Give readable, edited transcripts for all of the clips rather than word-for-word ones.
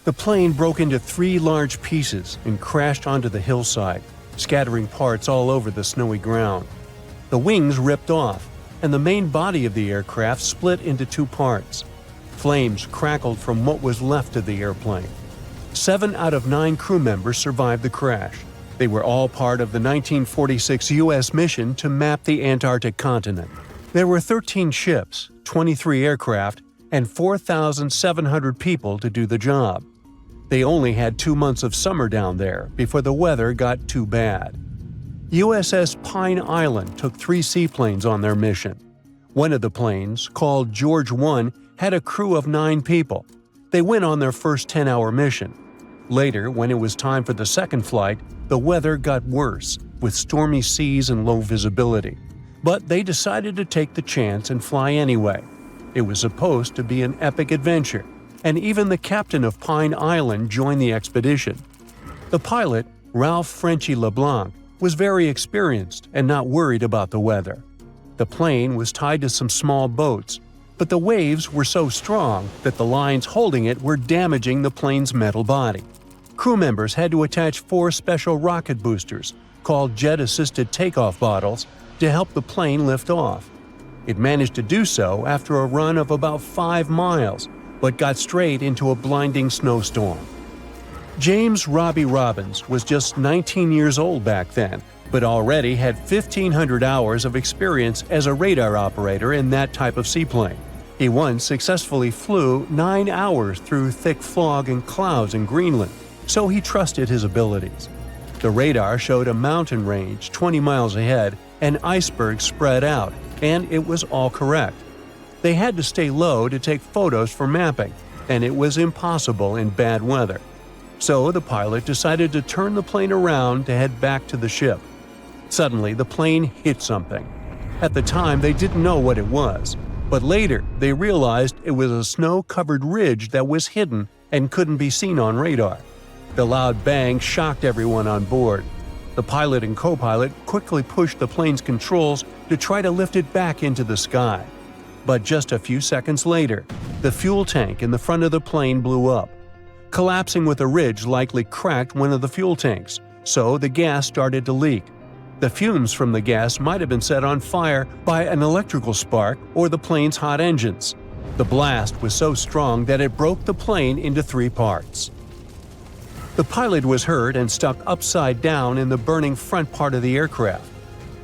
The plane broke into 3 large pieces and crashed onto the hillside, scattering parts all over the snowy ground. The wings ripped off, and the main body of the aircraft split into 2 parts. Flames crackled from what was left of the airplane. 7 out of 9 crew members survived the crash. They were all part of the 1946 U.S. mission to map the Antarctic continent. There were 13 ships, 23 aircraft, and 4,700 people to do the job. They only had 2 months of summer down there before the weather got too bad. USS Pine Island took 3 seaplanes on their mission. One of the planes, called George 1, had a crew of 9 people. They went on their first 10-hour mission. Later, when it was time for the second flight, the weather got worse, with stormy seas and low visibility. But they decided to take the chance and fly anyway. It was supposed to be an epic adventure, and even the captain of Pine Island joined the expedition. The pilot, Ralph Frenchy LeBlanc, was very experienced and not worried about the weather. The plane was tied to some small boats, but the waves were so strong that the lines holding it were damaging the plane's metal body. Crew members had to attach 4 special rocket boosters, called jet-assisted takeoff bottles, to help the plane lift off. It managed to do so after a run of about 5 miles, but got straight into a blinding snowstorm. James Robbie Robbins was just 19 years old back then, but already had 1,500 hours of experience as a radar operator in that type of seaplane. He once successfully flew 9 hours through thick fog and clouds in Greenland, so he trusted his abilities. The radar showed a mountain range 20 miles ahead and icebergs spread out, and it was all correct. They had to stay low to take photos for mapping, and it was impossible in bad weather. So the pilot decided to turn the plane around to head back to the ship. Suddenly, the plane hit something. At the time, they didn't know what it was, but later they realized it was a snow-covered ridge that was hidden and couldn't be seen on radar. The loud bang shocked everyone on board. The pilot and co-pilot quickly pushed the plane's controls to try to lift it back into the sky. But just a few seconds later, the fuel tank in the front of the plane blew up. Collapsing with a ridge likely cracked one of the fuel tanks, so the gas started to leak. The fumes from the gas might have been set on fire by an electrical spark or the plane's hot engines. The blast was so strong that it broke the plane into 3 parts. The pilot was hurt and stuck upside down in the burning front part of the aircraft.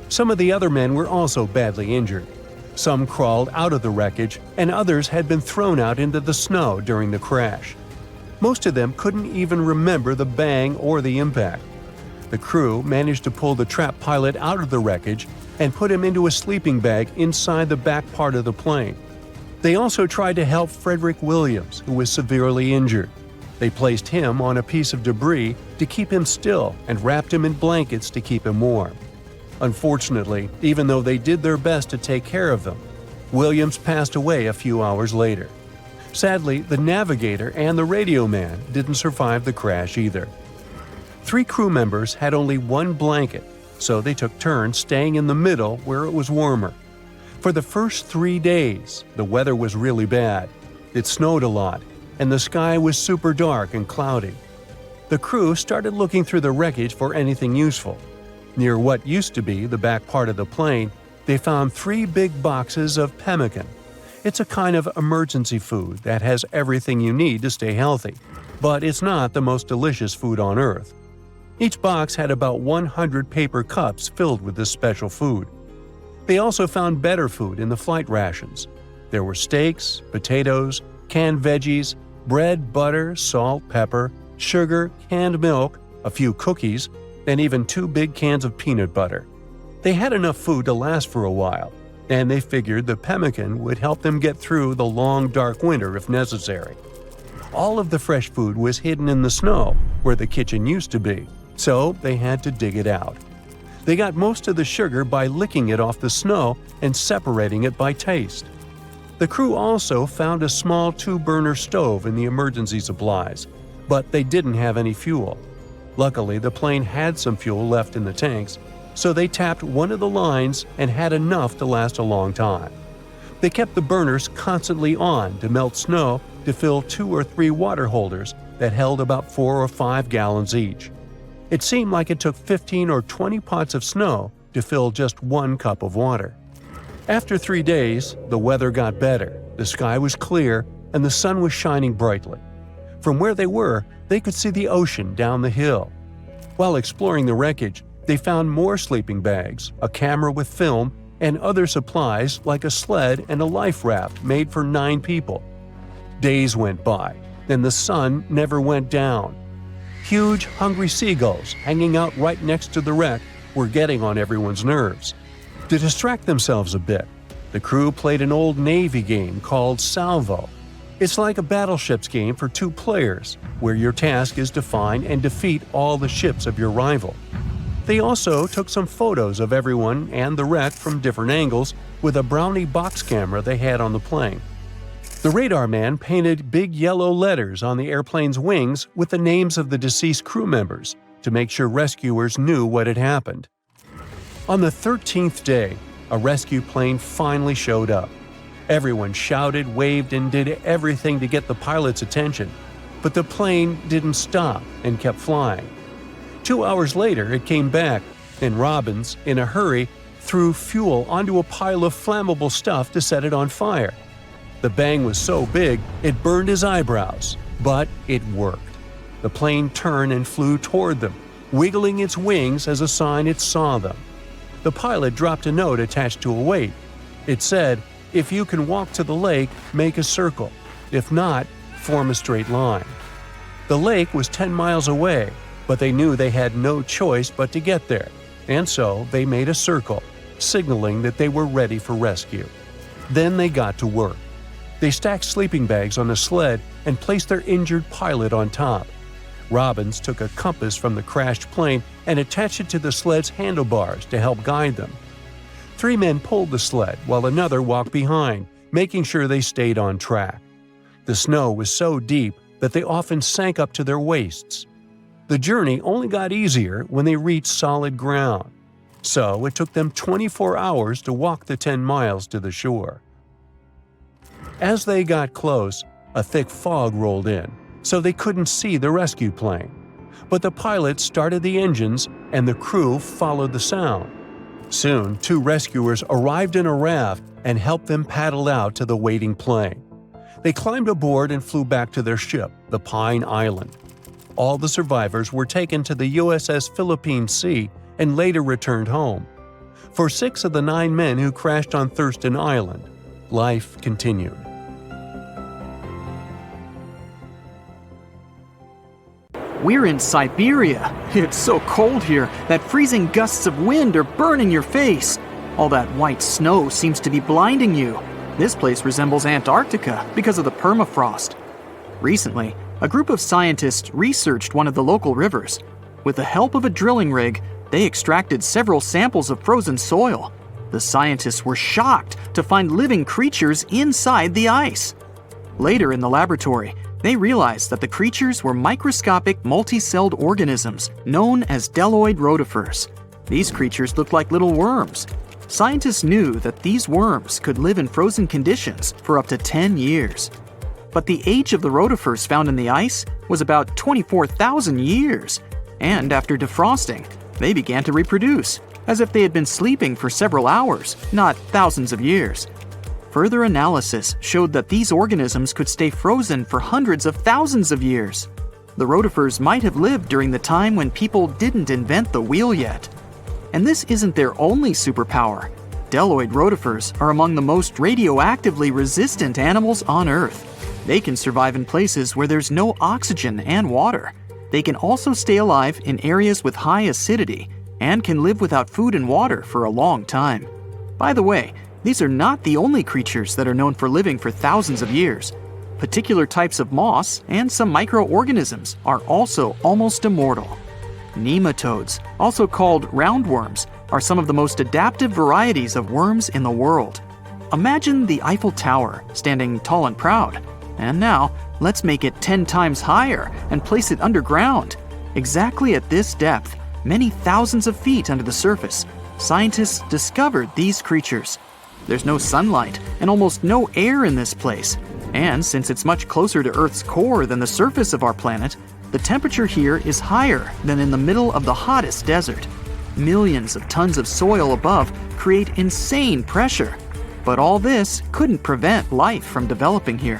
Some of the other men were also badly injured. Some crawled out of the wreckage, and others had been thrown out into the snow during the crash. Most of them couldn't even remember the bang or the impact. The crew managed to pull the trapped pilot out of the wreckage and put him into a sleeping bag inside the back part of the plane. They also tried to help Frederick Williams, who was severely injured. They placed him on a piece of debris to keep him still and wrapped him in blankets to keep him warm. Unfortunately, even though they did their best to take care of them, Williams passed away a few hours later. Sadly, the navigator and the radio man didn't survive the crash either. 3 crew members had only 1 blanket, so they took turns staying in the middle where it was warmer. For the first 3 days, the weather was really bad. It snowed a lot, and the sky was super dark and cloudy. The crew started looking through the wreckage for anything useful. Near what used to be the back part of the plane, they found 3 big boxes of pemmican. It's a kind of emergency food that has everything you need to stay healthy, but it's not the most delicious food on Earth. Each box had about 100 paper cups filled with this special food. They also found better food in the flight rations. There were steaks, potatoes, canned veggies, bread, butter, salt, pepper, sugar, canned milk, a few cookies, and even 2 big cans of peanut butter. They had enough food to last for a while, and they figured the pemmican would help them get through the long, dark winter if necessary. All of the fresh food was hidden in the snow, where the kitchen used to be, so they had to dig it out. They got most of the sugar by licking it off the snow and separating it by taste. The crew also found a small 2-burner stove in the emergency supplies, but they didn't have any fuel. Luckily, the plane had some fuel left in the tanks, so they tapped one of the lines and had enough to last a long time. They kept the burners constantly on to melt snow to fill 2 or 3 water holders that held about 4 or 5 gallons each. It seemed like it took 15 or 20 pots of snow to fill just 1 cup of water. After 3 days, the weather got better, the sky was clear, and the sun was shining brightly. From where they were, they could see the ocean down the hill. While exploring the wreckage, they found more sleeping bags, a camera with film, and other supplies like a sled and a life raft made for 9 people. Days went by, and the sun never went down. Huge, hungry seagulls hanging out right next to the wreck were getting on everyone's nerves. To distract themselves a bit, the crew played an old Navy game called Salvo. It's like a battleships game for 2 players, where your task is to find and defeat all the ships of your rival. They also took some photos of everyone and the wreck from different angles with a Brownie box camera they had on the plane. The radar man painted big yellow letters on the airplane's wings with the names of the deceased crew members to make sure rescuers knew what had happened. On the 13th day, a rescue plane finally showed up. Everyone shouted, waved, and did everything to get the pilot's attention, but the plane didn't stop and kept flying. 2 hours later, it came back, and Robbins, in a hurry, threw fuel onto a pile of flammable stuff to set it on fire. The bang was so big, it burned his eyebrows, but it worked. The plane turned and flew toward them, wiggling its wings as a sign it saw them. The pilot dropped a note attached to a weight. It said, "If you can walk to the lake, make a circle. If not, form a straight line." The lake was 10 miles away, but they knew they had no choice but to get there, and so they made a circle, signaling that they were ready for rescue. Then they got to work. They stacked sleeping bags on a sled and placed their injured pilot on top. Robbins took a compass from the crashed plane and attached it to the sled's handlebars to help guide them. 3 men pulled the sled while another walked behind, making sure they stayed on track. The snow was so deep that they often sank up to their waists. The journey only got easier when they reached solid ground. So it took them 24 hours to walk the 10 miles to the shore. As they got close, a thick fog rolled in, so they couldn't see the rescue plane. But the pilot started the engines and the crew followed the sound. Soon, 2 rescuers arrived in a raft and helped them paddle out to the waiting plane. They climbed aboard and flew back to their ship, the Pine Island. All the survivors were taken to the USS Philippine Sea and later returned home. For 6 of the 9 men who crashed on Thurston Island, life continued. We're in Siberia. It's so cold here that freezing gusts of wind are burning your face. All that white snow seems to be blinding you. This place resembles Antarctica because of the permafrost. Recently, a group of scientists researched one of the local rivers. With the help of a drilling rig, they extracted several samples of frozen soil. The scientists were shocked to find living creatures inside the ice. Later in the laboratory, they realized that the creatures were microscopic multi-celled organisms known as bdelloid rotifers. These creatures looked like little worms. Scientists knew that these worms could live in frozen conditions for up to 10 years. But the age of the rotifers found in the ice was about 24,000 years. And after defrosting, they began to reproduce, as if they had been sleeping for several hours, not thousands of years. Further analysis showed that these organisms could stay frozen for hundreds of thousands of years. The rotifers might have lived during the time when people didn't invent the wheel yet. And this isn't their only superpower. Bdelloid rotifers are among the most radioactively resistant animals on Earth. They can survive in places where there's no oxygen and water. They can also stay alive in areas with high acidity and can live without food and water for a long time. By the way, these are not the only creatures that are known for living for thousands of years. Particular types of moss and some microorganisms are also almost immortal. Nematodes, also called roundworms, are some of the most adaptive varieties of worms in the world. Imagine the Eiffel Tower standing tall and proud. And now, let's make it 10 times higher and place it underground. Exactly at this depth, many thousands of feet under the surface, scientists discovered these creatures. There's no sunlight and almost no air in this place, And since it's much closer to Earth's core than the surface of our planet, the temperature here is higher than in the middle of the hottest desert. Millions of tons of soil above create insane pressure. But all this couldn't prevent life from developing here.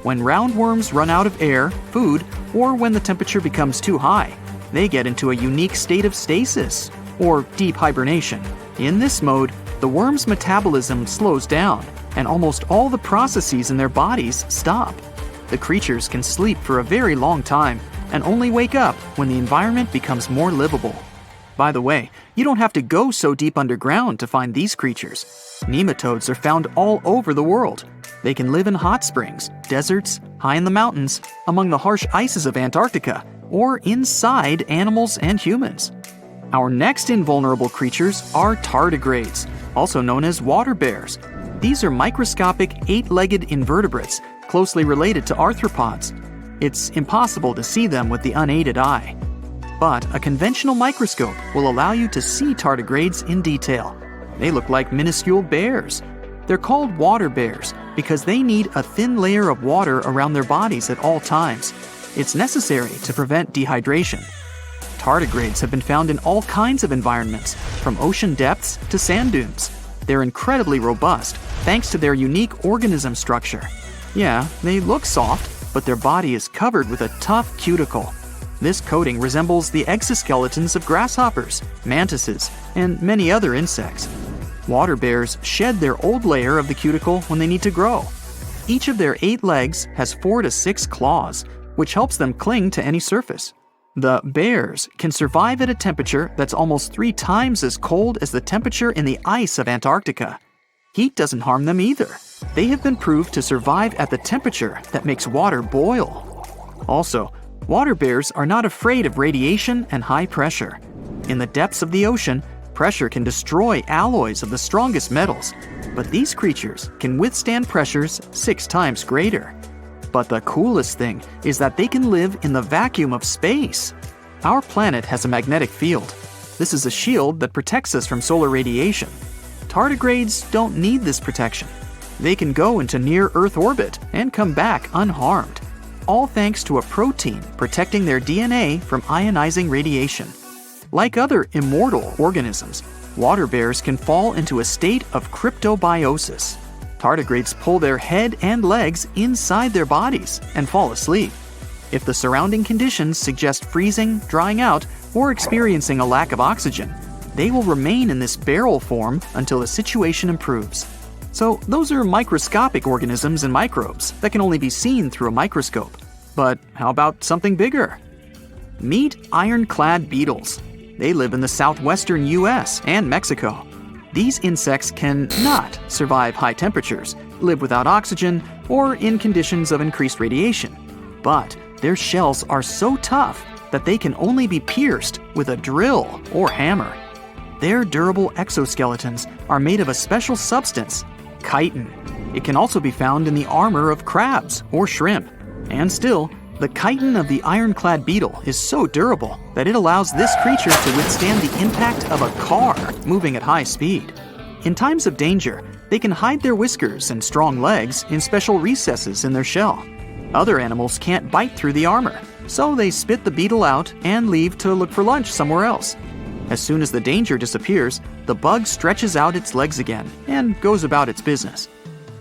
When roundworms run out of air, food, or when the temperature becomes too high, they get into a unique state of stasis, or deep hibernation. In this mode, the worm's metabolism slows down, and almost all the processes in their bodies stop. The creatures can sleep for a very long time, and only wake up when the environment becomes more livable. By the way, you don't have to go so deep underground to find these creatures. Nematodes are found all over the world. They can live in hot springs, deserts, high in the mountains, among the harsh ices of Antarctica, or inside animals and humans. Our next invulnerable creatures are tardigrades, also known as water bears. These are microscopic, 8-legged invertebrates closely related to arthropods. It's impossible to see them with the unaided eye. But a conventional microscope will allow you to see tardigrades in detail. They look like minuscule bears. They're called water bears because they need a thin layer of water around their bodies at all times. It's necessary to prevent dehydration. Tardigrades have been found in all kinds of environments, from ocean depths to sand dunes. They're incredibly robust thanks to their unique organism structure. Yeah, they look soft, but their body is covered with a tough cuticle. This coating resembles the exoskeletons of grasshoppers, mantises, and many other insects. Water bears shed their old layer of the cuticle when they need to grow. Each of their 8 legs has 4 to 6 claws, which helps them cling to any surface. The bears can survive at a temperature that's almost 3 times as cold as the temperature in the ice of Antarctica. Heat doesn't harm them either. They have been proved to survive at the temperature that makes water boil. Also, water bears are not afraid of radiation and high pressure. In the depths of the ocean, pressure can destroy alloys of the strongest metals, but these creatures can withstand pressures 6 times greater. But the coolest thing is that they can live in the vacuum of space. Our planet has a magnetic field. This is a shield that protects us from solar radiation. Tardigrades don't need this protection. They can go into near-Earth orbit and come back unharmed, all thanks to a protein protecting their DNA from ionizing radiation. Like other immortal organisms, water bears can fall into a state of cryptobiosis. Tardigrades pull their head and legs inside their bodies and fall asleep. If the surrounding conditions suggest freezing, drying out, or experiencing a lack of oxygen, they will remain in this barrel form until the situation improves. So those are microscopic organisms and microbes that can only be seen through a microscope. But how about something bigger? Meet ironclad beetles. They live in the southwestern US and Mexico. These insects cannot survive high temperatures, live without oxygen, or in conditions of increased radiation. But their shells are so tough that they can only be pierced with a drill or hammer. Their durable exoskeletons are made of a special substance, chitin. It can also be found in the armor of crabs or shrimp. And still, the chitin of the ironclad beetle is so durable that it allows this creature to withstand the impact of a car moving at high speed. In times of danger, they can hide their whiskers and strong legs in special recesses in their shell. Other animals can't bite through the armor, so they spit the beetle out and leave to look for lunch somewhere else. As soon as the danger disappears, the bug stretches out its legs again and goes about its business.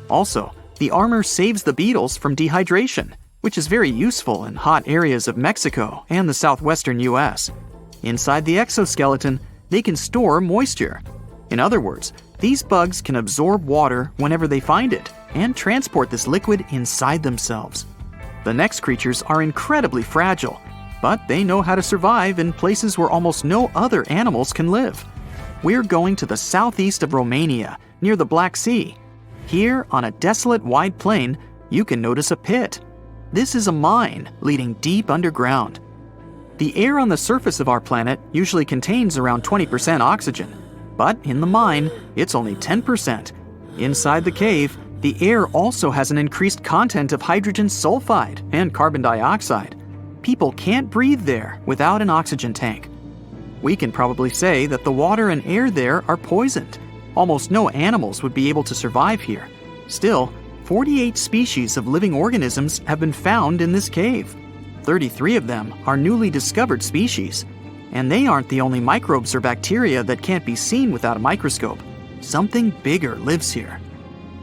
Also, the armor saves the beetles from dehydration, which is very useful in hot areas of Mexico and the southwestern US. Inside the exoskeleton, they can store moisture. In other words, these bugs can absorb water whenever they find it and transport this liquid inside themselves. The next creatures are incredibly fragile, but they know how to survive in places where almost no other animals can live. We're going to the southeast of Romania, near the Black Sea. Here, on a desolate wide plain, you can notice a pit. This is a mine leading deep underground. The air on the surface of our planet usually contains around 20% oxygen, but in the mine, it's only 10%. Inside the cave, the air also has an increased content of hydrogen sulfide and carbon dioxide. People can't breathe there without an oxygen tank. We can probably say that the water and air there are poisoned. Almost no animals would be able to survive here. Still, 48 species of living organisms have been found in this cave. 33 of them are newly discovered species. And they aren't the only microbes or bacteria that can't be seen without a microscope. Something bigger lives here.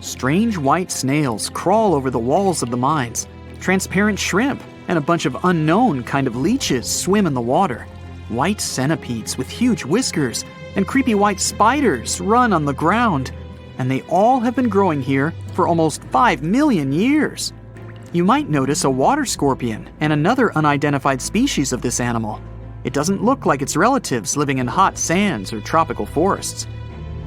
Strange white snails crawl over the walls of the mines. Transparent shrimp and a bunch of unknown kind of leeches swim in the water. White centipedes with huge whiskers and creepy white spiders run on the ground. And they all have been growing here for almost 5 million years. You might notice a water scorpion and another unidentified species of this animal. It doesn't look like its relatives living in hot sands or tropical forests.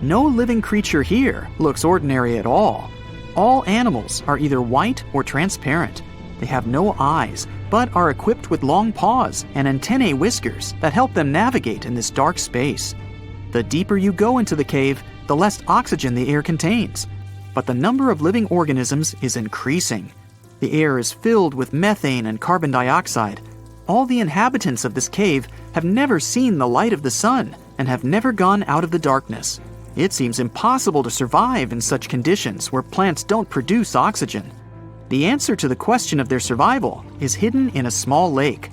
No living creature here looks ordinary at all. All animals are either white or transparent. They have no eyes, but are equipped with long paws and antennae whiskers that help them navigate in this dark space. The deeper you go into the cave, the less oxygen the air contains. But the number of living organisms is increasing. The air is filled with methane and carbon dioxide. All the inhabitants of this cave have never seen the light of the sun and have never gone out of the darkness. It seems impossible to survive in such conditions where plants don't produce oxygen. The answer to the question of their survival is hidden in a small lake.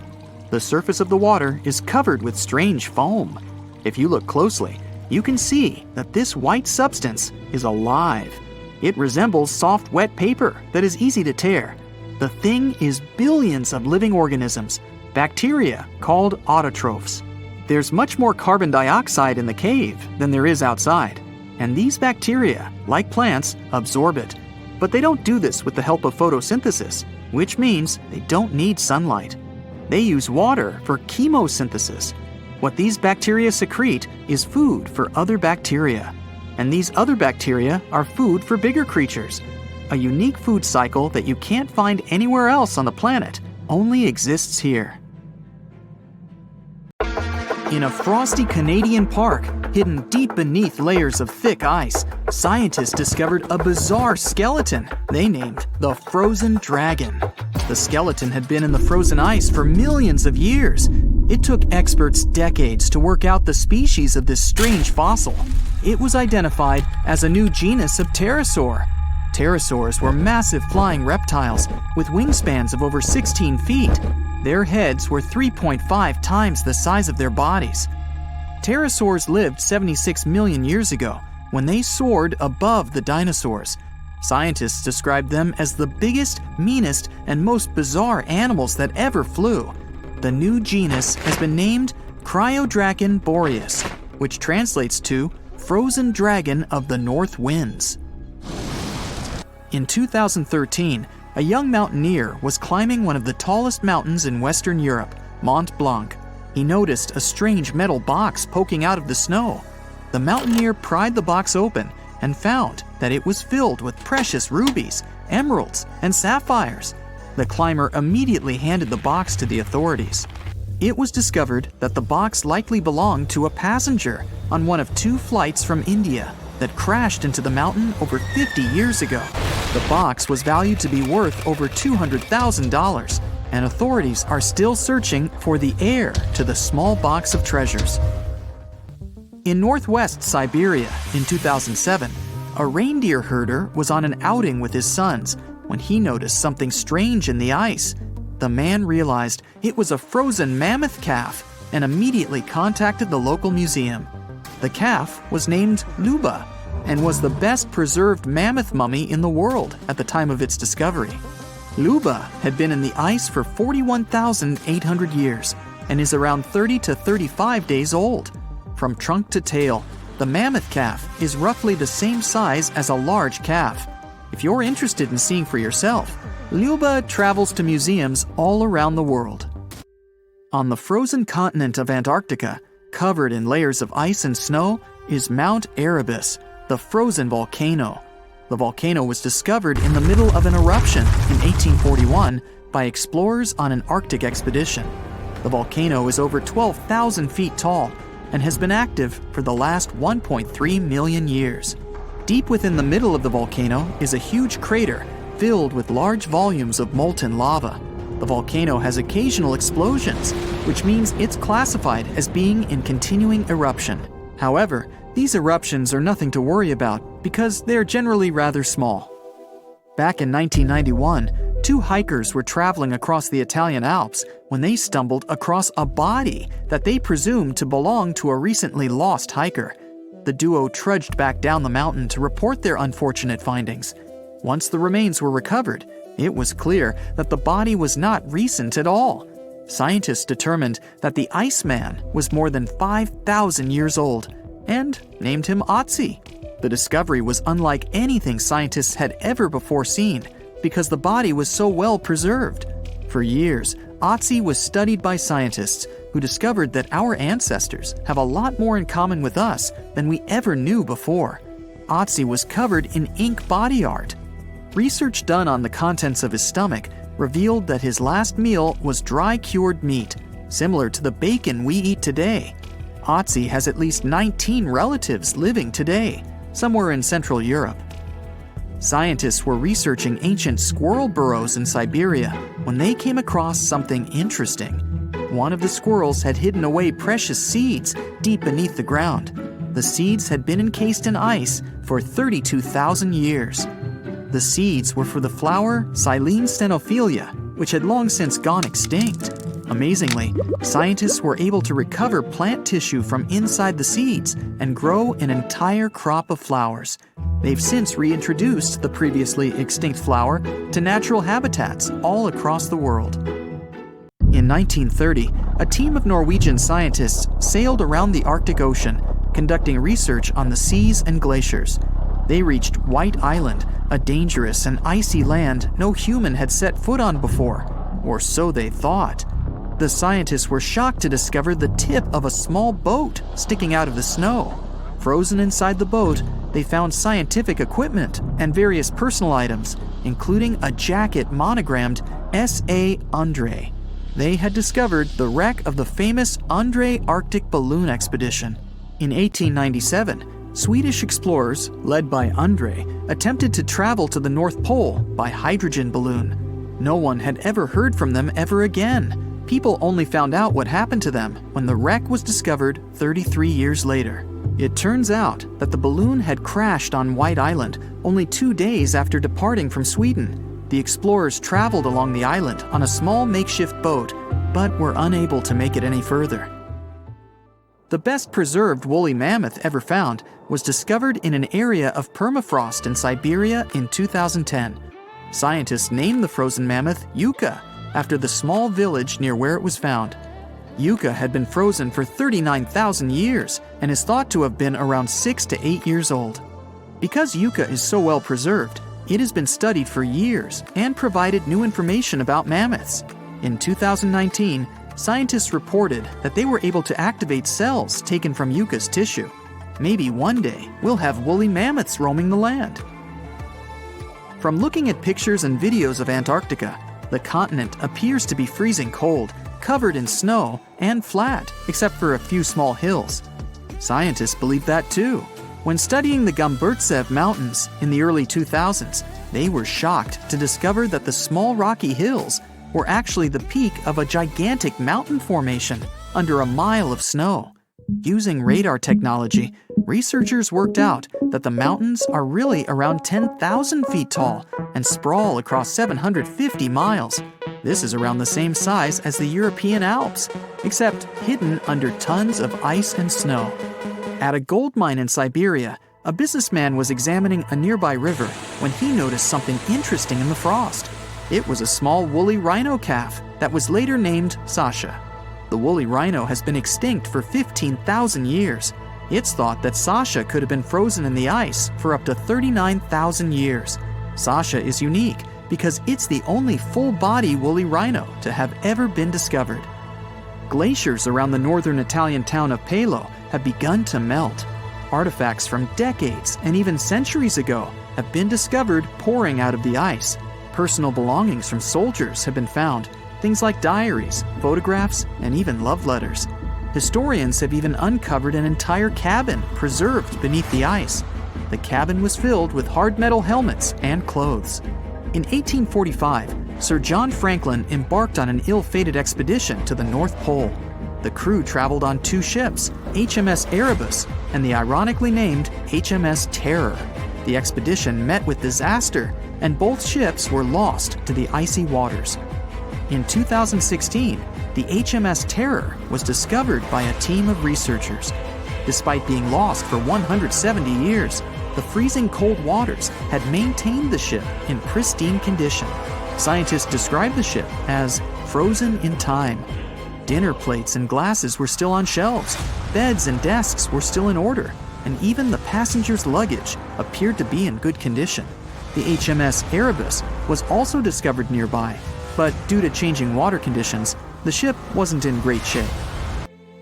The surface of the water is covered with strange foam. If you look closely, you can see that this white substance is alive. It resembles soft, wet paper that is easy to tear. The thing is billions of living organisms, bacteria called autotrophs. There's much more carbon dioxide in the cave than there is outside, and these bacteria, like plants, absorb it. But they don't do this with the help of photosynthesis, which means they don't need sunlight. They use water for chemosynthesis. What these bacteria secrete is food for other bacteria, and these other bacteria are food for bigger creatures. A unique food cycle that you can't find anywhere else on the planet only exists here. In a frosty Canadian park, hidden deep beneath layers of thick ice, scientists discovered a bizarre skeleton they named the Frozen Dragon. The skeleton had been in the frozen ice for millions of years. It took experts decades to work out the species of this strange fossil. It was identified as a new genus of pterosaur. Pterosaurs were massive flying reptiles with wingspans of over 16 feet. Their heads were 3.5 times the size of their bodies. Pterosaurs lived 76 million years ago when they soared above the dinosaurs. Scientists described them as the biggest, meanest, and most bizarre animals that ever flew. The new genus has been named Cryodragon boreas, which translates to Frozen Dragon of the North Winds. In 2013, a young mountaineer was climbing one of the tallest mountains in Western Europe, Mont Blanc. He noticed a strange metal box poking out of the snow. The mountaineer pried the box open and found that it was filled with precious rubies, emeralds, and sapphires. The climber immediately handed the box to the authorities. It was discovered that the box likely belonged to a passenger on one of 2 flights from India that crashed into the mountain over 50 years ago. The box was valued to be worth over $200,000, and authorities are still searching for the heir to the small box of treasures. In northwest Siberia in 2007, a reindeer herder was on an outing with his sons when he noticed something strange in the ice. The man realized it was a frozen mammoth calf and immediately contacted the local museum. The calf was named Luba and was the best preserved mammoth mummy in the world at the time of its discovery. Luba had been in the ice for 41,800 years and is around 30 to 35 days old. From trunk to tail, the mammoth calf is roughly the same size as a large calf. If you're interested in seeing for yourself, Luba travels to museums all around the world. On the frozen continent of Antarctica, covered in layers of ice and snow, is Mount Erebus, the frozen volcano. The volcano was discovered in the middle of an eruption in 1841 by explorers on an Arctic expedition. The volcano is over 12,000 feet tall and has been active for the last 1.3 million years. Deep within the middle of the volcano is a huge crater filled with large volumes of molten lava. The volcano has occasional explosions, which means it's classified as being in continuing eruption. However, these eruptions are nothing to worry about because they're generally rather small. Back in 1991, two hikers were traveling across the Italian Alps when they stumbled across a body that they presumed to belong to a recently lost hiker. The duo trudged back down the mountain to report their unfortunate findings. Once the remains were recovered, it was clear that the body was not recent at all. Scientists determined that the Iceman was more than 5,000 years old and named him Otzi. The discovery was unlike anything scientists had ever before seen because the body was so well preserved. For years, Otzi was studied by scientists who discovered that our ancestors have a lot more in common with us than we ever knew before. Otzi was covered in ink body art. Research done on the contents of his stomach revealed that his last meal was dry-cured meat, similar to the bacon we eat today. Otzi has at least 19 relatives living today, somewhere in Central Europe. Scientists were researching ancient squirrel burrows in Siberia when they came across something interesting. One of the squirrels had hidden away precious seeds deep beneath the ground. The seeds had been encased in ice for 32,000 years. The seeds were for the flower Silene stenophilia, which had long since gone extinct. Amazingly, scientists were able to recover plant tissue from inside the seeds and grow an entire crop of flowers. They've since reintroduced the previously extinct flower to natural habitats all across the world. In 1930, a team of Norwegian scientists sailed around the Arctic Ocean, conducting research on the seas and glaciers. They reached White Island, a dangerous and icy land no human had set foot on before, or so they thought. The scientists were shocked to discover the tip of a small boat sticking out of the snow. Frozen inside the boat, they found scientific equipment and various personal items, including a jacket monogrammed S.A. Undre. They had discovered the wreck of the famous Undre Arctic balloon expedition. In 1897, Swedish explorers, led by Undre, attempted to travel to the North Pole by hydrogen balloon. No one had ever heard from them ever again. People only found out what happened to them when the wreck was discovered 33 years later. It turns out that the balloon had crashed on White Island only 2 days after departing from Sweden. The explorers traveled along the island on a small makeshift boat, but were unable to make it any further. The best preserved woolly mammoth ever found was discovered in an area of permafrost in Siberia in 2010. Scientists named the frozen mammoth Yucca after the small village near where it was found. Yucca had been frozen for 39,000 years and is thought to have been around 6 to 8 years old. Because Yucca is so well preserved, it has been studied for years and provided new information about mammoths. In 2019, scientists reported that they were able to activate cells taken from Yucca's tissue. Maybe one day we'll have woolly mammoths roaming the land. From looking at pictures and videos of Antarctica, the continent appears to be freezing cold, covered in snow, and flat, except for a few small hills. Scientists believe that too. When studying the Gomburtsev Mountains in the early 2000s, they were shocked to discover that the small rocky hills were actually the peak of a gigantic mountain formation under a mile of snow. Using radar technology, researchers worked out that the mountains are really around 10,000 feet tall and sprawl across 750 miles. This is around the same size as the European Alps, except hidden under tons of ice and snow. At a gold mine in Siberia, a businessman was examining a nearby river when he noticed something interesting in the frost. It was a small woolly rhino calf that was later named Sasha. The woolly rhino has been extinct for 15,000 years. It's thought that Sasha could have been frozen in the ice for up to 39,000 years. Sasha is unique because it's the only full-body woolly rhino to have ever been discovered. Glaciers around the northern Italian town of Pelo have begun to melt. Artifacts from decades and even centuries ago have been discovered pouring out of the ice. Personal belongings from soldiers have been found, things like diaries, photographs, and even love letters. Historians have even uncovered an entire cabin preserved beneath the ice. The cabin was filled with hard metal helmets and clothes. In 1845, Sir John Franklin embarked on an ill-fated expedition to the North Pole. The crew traveled on 2 ships, HMS Erebus and the ironically named HMS Terror. The expedition met with disaster and both ships were lost to the icy waters. In 2016, the HMS Terror was discovered by a team of researchers. Despite being lost for 170 years, the freezing cold waters had maintained the ship in pristine condition. Scientists described the ship as frozen in time. Dinner plates and glasses were still on shelves, beds and desks were still in order, and even the passengers' luggage appeared to be in good condition. The HMS Erebus was also discovered nearby, but due to changing water conditions, the ship wasn't in great shape.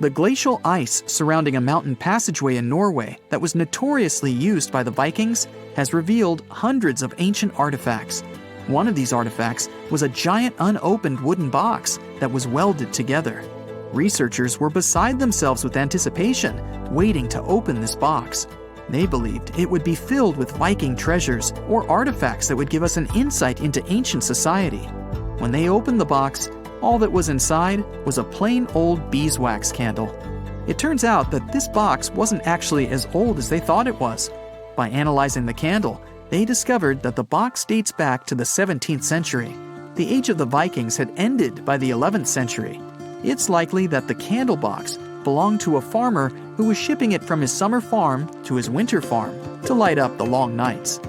The glacial ice surrounding a mountain passageway in Norway that was notoriously used by the Vikings has revealed hundreds of ancient artifacts. One of these artifacts was a giant unopened wooden box that was welded together. Researchers were beside themselves with anticipation, waiting to open this box. They believed it would be filled with Viking treasures or artifacts that would give us an insight into ancient society. When they opened the box, all that was inside was a plain old beeswax candle. It turns out that this box wasn't actually as old as they thought it was. By analyzing the candle, they discovered that the box dates back to the 17th century. The age of the Vikings had ended by the 11th century. It's likely that the candle box belonged to a farmer who was shipping it from his summer farm to his winter farm to light up the long nights.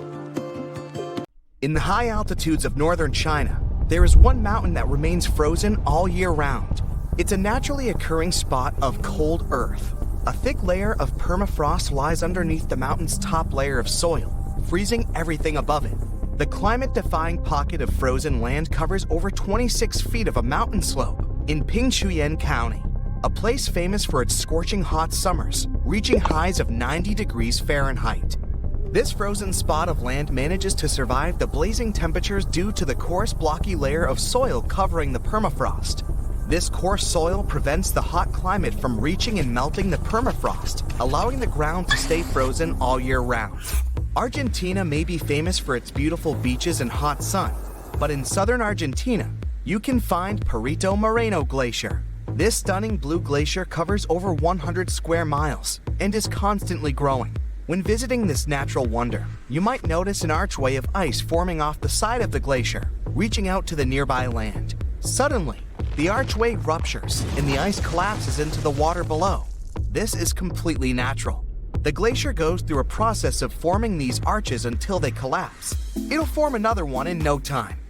In the high altitudes of northern China, there is one mountain that remains frozen all year round. It's a naturally occurring spot of cold earth. A thick layer of permafrost lies underneath the mountain's top layer of soil, freezing everything above it. The climate-defying pocket of frozen land covers over 26 feet of a mountain slope in Pingchuyen County, a place famous for its scorching hot summers, reaching highs of 90 degrees Fahrenheit. This frozen spot of land manages to survive the blazing temperatures due to the coarse blocky layer of soil covering the permafrost. This coarse soil prevents the hot climate from reaching and melting the permafrost, allowing the ground to stay frozen all year round. Argentina may be famous for its beautiful beaches and hot sun, but in southern Argentina, you can find Perito Moreno Glacier. This stunning blue glacier covers over 100 square miles and is constantly growing. When visiting this natural wonder, you might notice an archway of ice forming off the side of the glacier, reaching out to the nearby land. Suddenly, the archway ruptures and the ice collapses into the water below. This is completely natural. The glacier goes through a process of forming these arches until they collapse. It'll form another one in no time.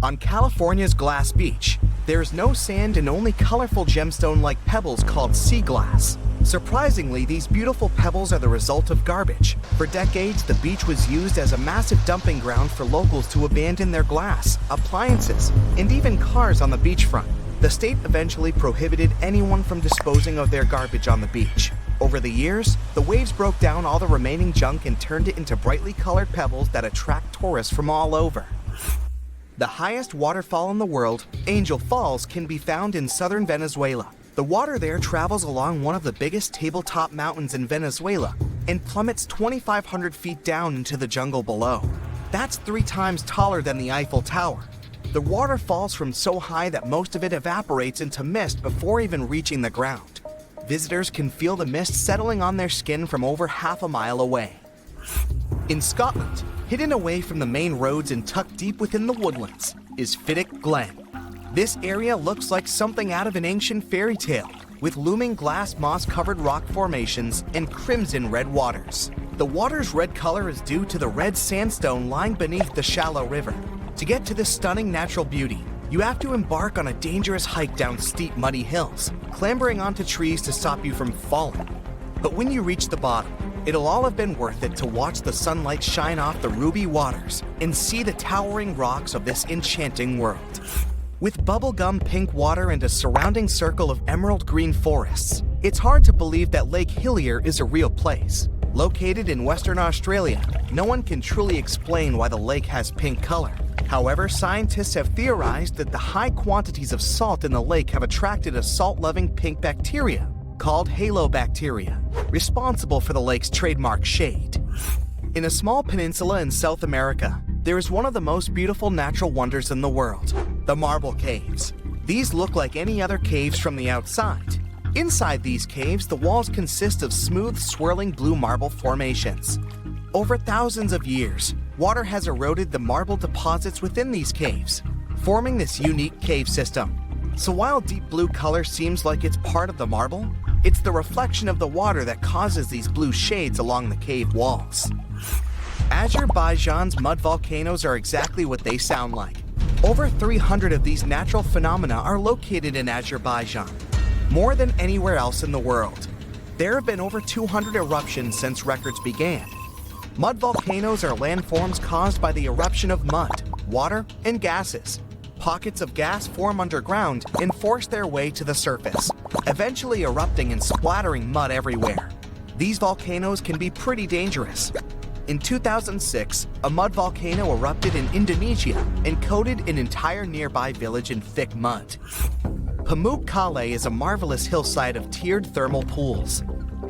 On California's Glass Beach, there's no sand and only colorful gemstone-like pebbles called sea glass. Surprisingly, these beautiful pebbles are the result of garbage. For decades, the beach was used as a massive dumping ground for locals to abandon their glass, appliances, and even cars on the beachfront. The state eventually prohibited anyone from disposing of their garbage on the beach. Over the years, the waves broke down all the remaining junk and turned it into brightly colored pebbles that attract tourists from all over. The highest waterfall in the world, Angel Falls, can be found in southern Venezuela. The water there travels along one of the biggest tabletop mountains in Venezuela and plummets 2,500 feet down into the jungle below. That's 3 times taller than the Eiffel Tower. The water falls from so high that most of it evaporates into mist before even reaching the ground. Visitors can feel the mist settling on their skin from over half a mile away. In Scotland, hidden away from the main roads and tucked deep within the woodlands, is Fiddick Glen. This area looks like something out of an ancient fairy tale, with looming glass moss-covered rock formations and crimson red waters. The water's red color is due to the red sandstone lying beneath the shallow river. To get to this stunning natural beauty, you have to embark on a dangerous hike down steep, muddy hills, clambering onto trees to stop you from falling. But when you reach the bottom, it'll all have been worth it to watch the sunlight shine off the ruby waters and see the towering rocks of this enchanting world. With bubblegum pink water and a surrounding circle of emerald green forests, it's hard to believe that Lake Hillier is a real place. Located in Western Australia, no one can truly explain why the lake has pink color. However, scientists have theorized that the high quantities of salt in the lake have attracted a salt-loving pink bacteria called halobacteria, responsible for the lake's trademark shade. In a small peninsula in South America, there is one of the most beautiful natural wonders in the world, the Marble Caves. These look like any other caves from the outside. Inside these caves, the walls consist of smooth, swirling blue marble formations. Over thousands of years, water has eroded the marble deposits within these caves, forming this unique cave system. So while deep blue color seems like it's part of the marble, it's the reflection of the water that causes these blue shades along the cave walls. Azerbaijan's mud volcanoes are exactly what they sound like. Over 300 of these natural phenomena are located in Azerbaijan, more than anywhere else in the world. There have been over 200 eruptions since records began. Mud volcanoes are landforms caused by the eruption of mud, water, and gases. Pockets of gas form underground and force their way to the surface, eventually erupting and splattering mud everywhere. These volcanoes can be pretty dangerous. In 2006, a mud volcano erupted in Indonesia and coated an entire nearby village in thick mud. Pamukkale is a marvelous hillside of tiered thermal pools.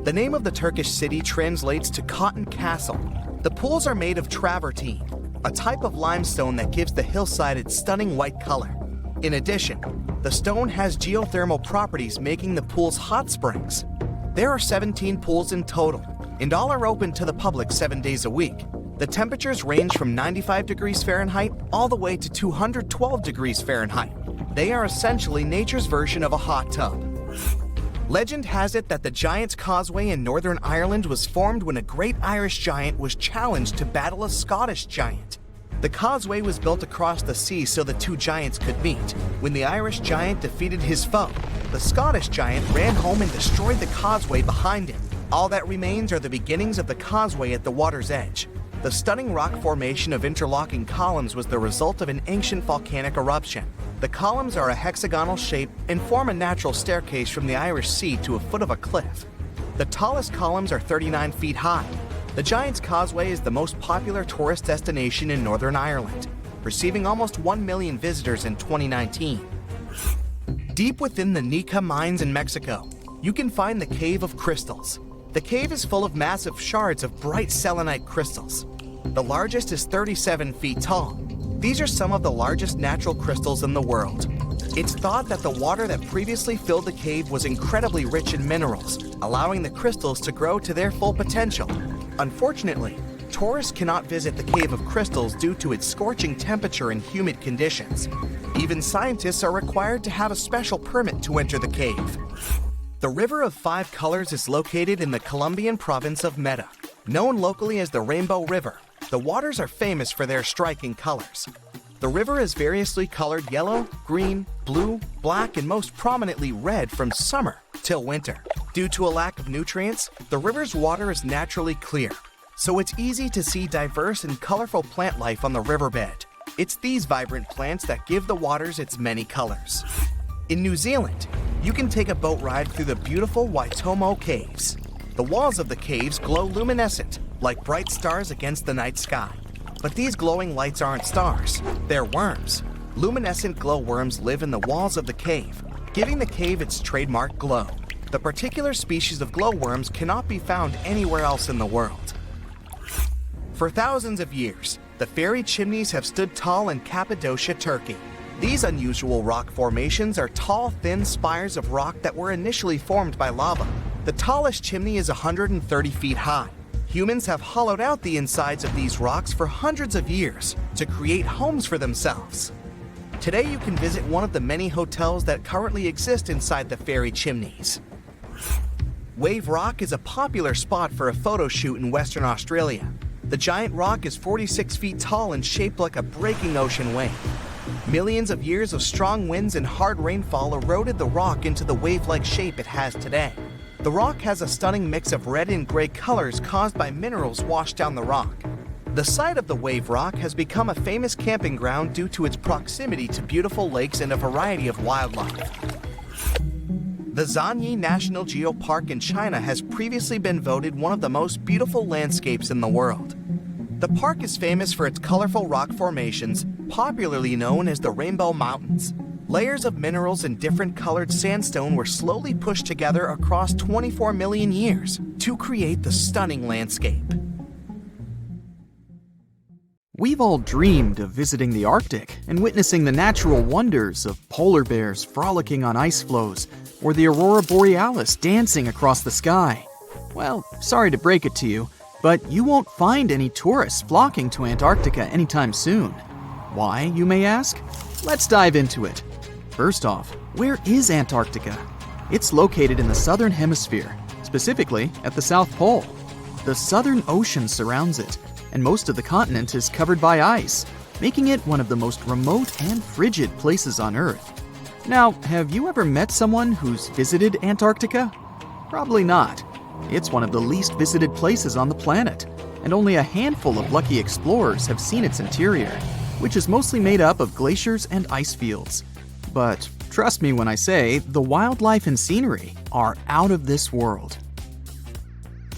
The name of the Turkish city translates to Cotton Castle. The pools are made of travertine, a type of limestone that gives the hillside its stunning white color. In addition, the stone has geothermal properties, making the pools hot springs. There are 17 pools in total, and all are open to the public 7 days a week. The temperatures range from 95 degrees Fahrenheit all the way to 212 degrees Fahrenheit. They are essentially nature's version of a hot tub. Legend has it that the Giant's Causeway in Northern Ireland was formed when a great Irish giant was challenged to battle a Scottish giant. The causeway was built across the sea so the two giants could meet. When the Irish giant defeated his foe, the Scottish giant ran home and destroyed the causeway behind him. All that remains are the beginnings of the causeway at the water's edge. The stunning rock formation of interlocking columns was the result of an ancient volcanic eruption. The columns are a hexagonal shape and form a natural staircase from the Irish Sea to a foot of a cliff. The tallest columns are 39 feet high. The Giant's Causeway is the most popular tourist destination in Northern Ireland, receiving almost 1 million visitors in 2019. Deep within the Nika mines in Mexico, you can find the Cave of Crystals. The cave is full of massive shards of bright selenite crystals. The largest is 37 feet tall. These are some of the largest natural crystals in the world. It's thought that the water that previously filled the cave was incredibly rich in minerals, allowing the crystals to grow to their full potential. Unfortunately, tourists cannot visit the Cave of Crystals due to its scorching temperature and humid conditions. Even scientists are required to have a special permit to enter the cave. The River of Five Colors is located in the Colombian province of Meta. Known locally as the Rainbow River, the waters are famous for their striking colors. The river is variously colored yellow, green, blue, black, and most prominently red from summer till winter. Due to a lack of nutrients, the river's water is naturally clear, so it's easy to see diverse and colorful plant life on the riverbed. It's these vibrant plants that give the waters its many colors. In New Zealand, you can take a boat ride through the beautiful Waitomo Caves. The walls of the caves glow luminescent, like bright stars against the night sky. But these glowing lights aren't stars, they're worms. Luminescent glowworms live in the walls of the cave, giving the cave its trademark glow. The particular species of glowworms cannot be found anywhere else in the world. For thousands of years, the fairy chimneys have stood tall in Cappadocia, Turkey. These unusual rock formations are tall, thin spires of rock that were initially formed by lava. The tallest chimney is 130 feet high. Humans have hollowed out the insides of these rocks for hundreds of years to create homes for themselves. Today you can visit one of the many hotels that currently exist inside the fairy chimneys. Wave Rock is a popular spot for a photo shoot in Western Australia. The giant rock is 46 feet tall and shaped like a breaking ocean wave. Millions of years of strong winds and hard rainfall eroded the rock into the wave-like shape it has today. The rock has a stunning mix of red and gray colors caused by minerals washed down the rock. The site of the Wave Rock has become a famous camping ground due to its proximity to beautiful lakes and a variety of wildlife. The Zanyi National Geopark in China has previously been voted one of the most beautiful landscapes in the world. The park is famous for its colorful rock formations, popularly known as the Rainbow Mountains. Layers of minerals and different colored sandstone were slowly pushed together across 24 million years to create the stunning landscape. We've all dreamed of visiting the Arctic and witnessing the natural wonders of polar bears frolicking on ice floes or the aurora borealis dancing across the sky. Well, sorry to break it to you, But you won't find any tourists flocking to Antarctica anytime soon. Why, you may ask? Let's dive into it. First off, where is Antarctica? It's located in the southern hemisphere, specifically at the South Pole. The Southern Ocean surrounds it, and most of the continent is covered by ice, making it one of the most remote and frigid places on Earth. Now, have you ever met someone who's visited Antarctica? Probably not. It's one of the least visited places on the planet, and only a handful of lucky explorers have seen its interior, which is mostly made up of glaciers and ice fields. But trust me when I say the wildlife and scenery are out of this world.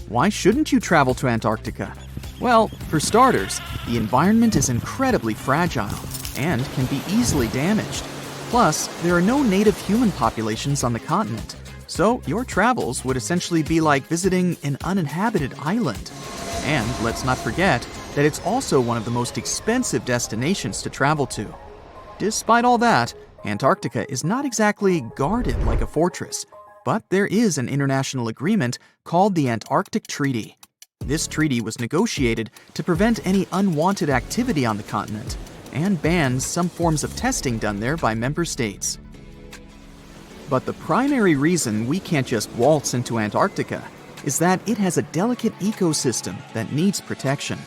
Why shouldn't you travel to Antarctica? Well, for starters, the environment is incredibly fragile and can be easily damaged. Plus, there are no native human populations on the continent, so your travels would essentially be like visiting an uninhabited island. And let's not forget that it's also one of the most expensive destinations to travel to. Despite all that, Antarctica is not exactly guarded like a fortress, but there is an international agreement called the Antarctic Treaty. This treaty was negotiated to prevent any unwanted activity on the continent and bans some forms of testing done there by member states. But the primary reason we can't just waltz into Antarctica is that it has a delicate ecosystem that needs protection.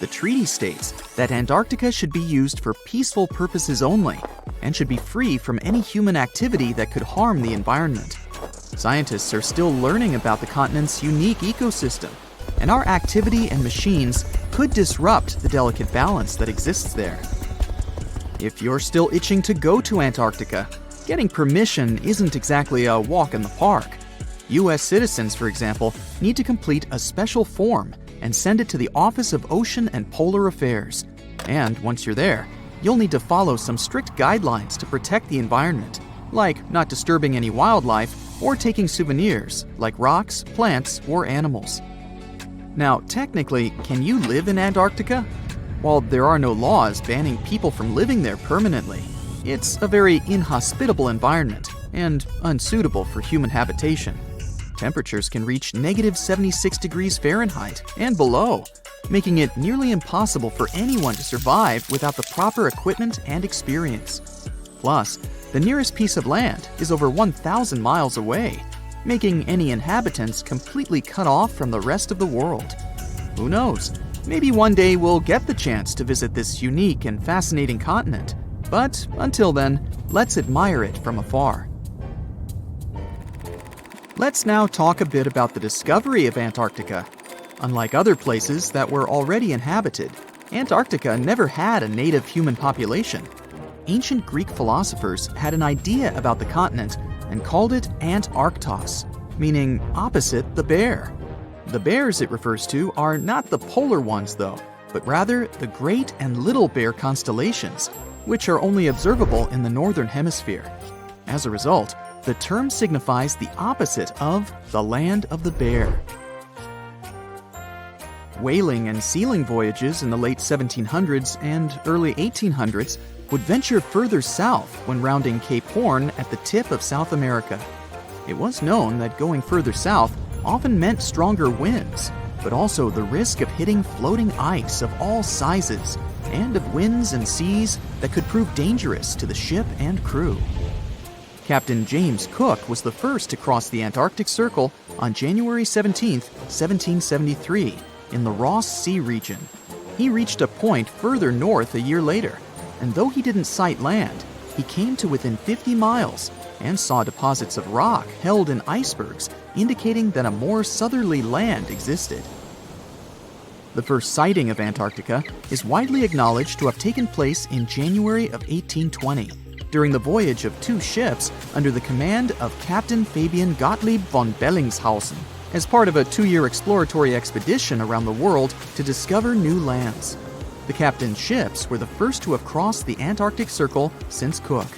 The treaty states that Antarctica should be used for peaceful purposes only and should be free from any human activity that could harm the environment. Scientists are still learning about the continent's unique ecosystem, and our activity and machines could disrupt the delicate balance that exists there. If you're still itching to go to Antarctica, getting permission isn't exactly a walk in the park. U.S. citizens, for example, need to complete a special form and send it to the Office of Ocean and Polar Affairs. And once you're there, you'll need to follow some strict guidelines to protect the environment, like not disturbing any wildlife or taking souvenirs like rocks, plants, or animals. Now, technically, can you live in Antarctica? While there are no laws banning people from living there permanently, it's a very inhospitable environment and unsuitable for human habitation. Temperatures can reach -76 degrees Fahrenheit and below, making it nearly impossible for anyone to survive without the proper equipment and experience. Plus, the nearest piece of land is over 1,000 miles away, making any inhabitants completely cut off from the rest of the world. Who knows? Maybe one day we'll get the chance to visit this unique and fascinating continent. But until then, let's admire it from afar. Let's now talk a bit about the discovery of Antarctica. Unlike other places that were already inhabited, Antarctica never had a native human population. Ancient Greek philosophers had an idea about the continent and called it Antarctos, meaning opposite the bear. The bears it refers to are not the polar ones though, but rather the Great and Little Bear constellations, which are only observable in the northern hemisphere. As a result, the term signifies the opposite of the land of the bear. Whaling and sealing voyages in the late 1700s and early 1800s would venture further south when rounding Cape Horn at the tip of South America. It was known that going further south often meant stronger winds, but also the risk of hitting floating ice of all sizes and of winds and seas that could prove dangerous to the ship and crew. Captain James Cook was the first to cross the Antarctic Circle on January 17, 1773, in the Ross Sea region. He reached a point further north a year later, and though he didn't sight land, he came to within 50 miles and saw deposits of rock held in icebergs, indicating that a more southerly land existed. The first sighting of Antarctica is widely acknowledged to have taken place in January of 1820, during the voyage of two ships under the command of Captain Fabian Gottlieb von Bellingshausen, as part of a 2-year exploratory expedition around the world to discover new lands. The captain's ships were the first to have crossed the Antarctic Circle since Cook.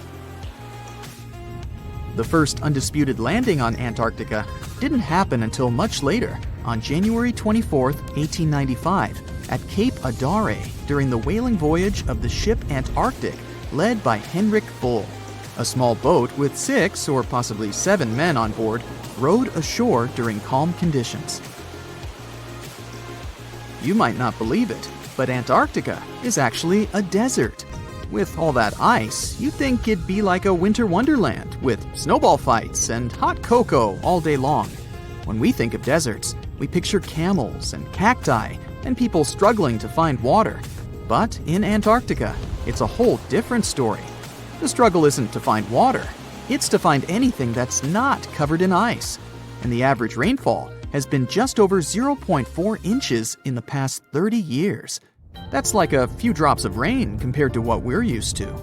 The first undisputed landing on Antarctica didn't happen until much later, on January 24, 1895, at Cape Adare during the whaling voyage of the ship Antarctic, led by Henrik Bull. A small boat with 6 or possibly 7 men on board rowed ashore during calm conditions. You might not believe it, but Antarctica is actually a desert. With all that ice, you'd think it'd be like a winter wonderland with snowball fights and hot cocoa all day long. When we think of deserts, we picture camels and cacti and people struggling to find water. But in Antarctica, it's a whole different story. The struggle isn't to find water, it's to find anything that's not covered in ice. And the average rainfall has been just over 0.4 inches in the past 30 years. That's like a few drops of rain compared to what we're used to.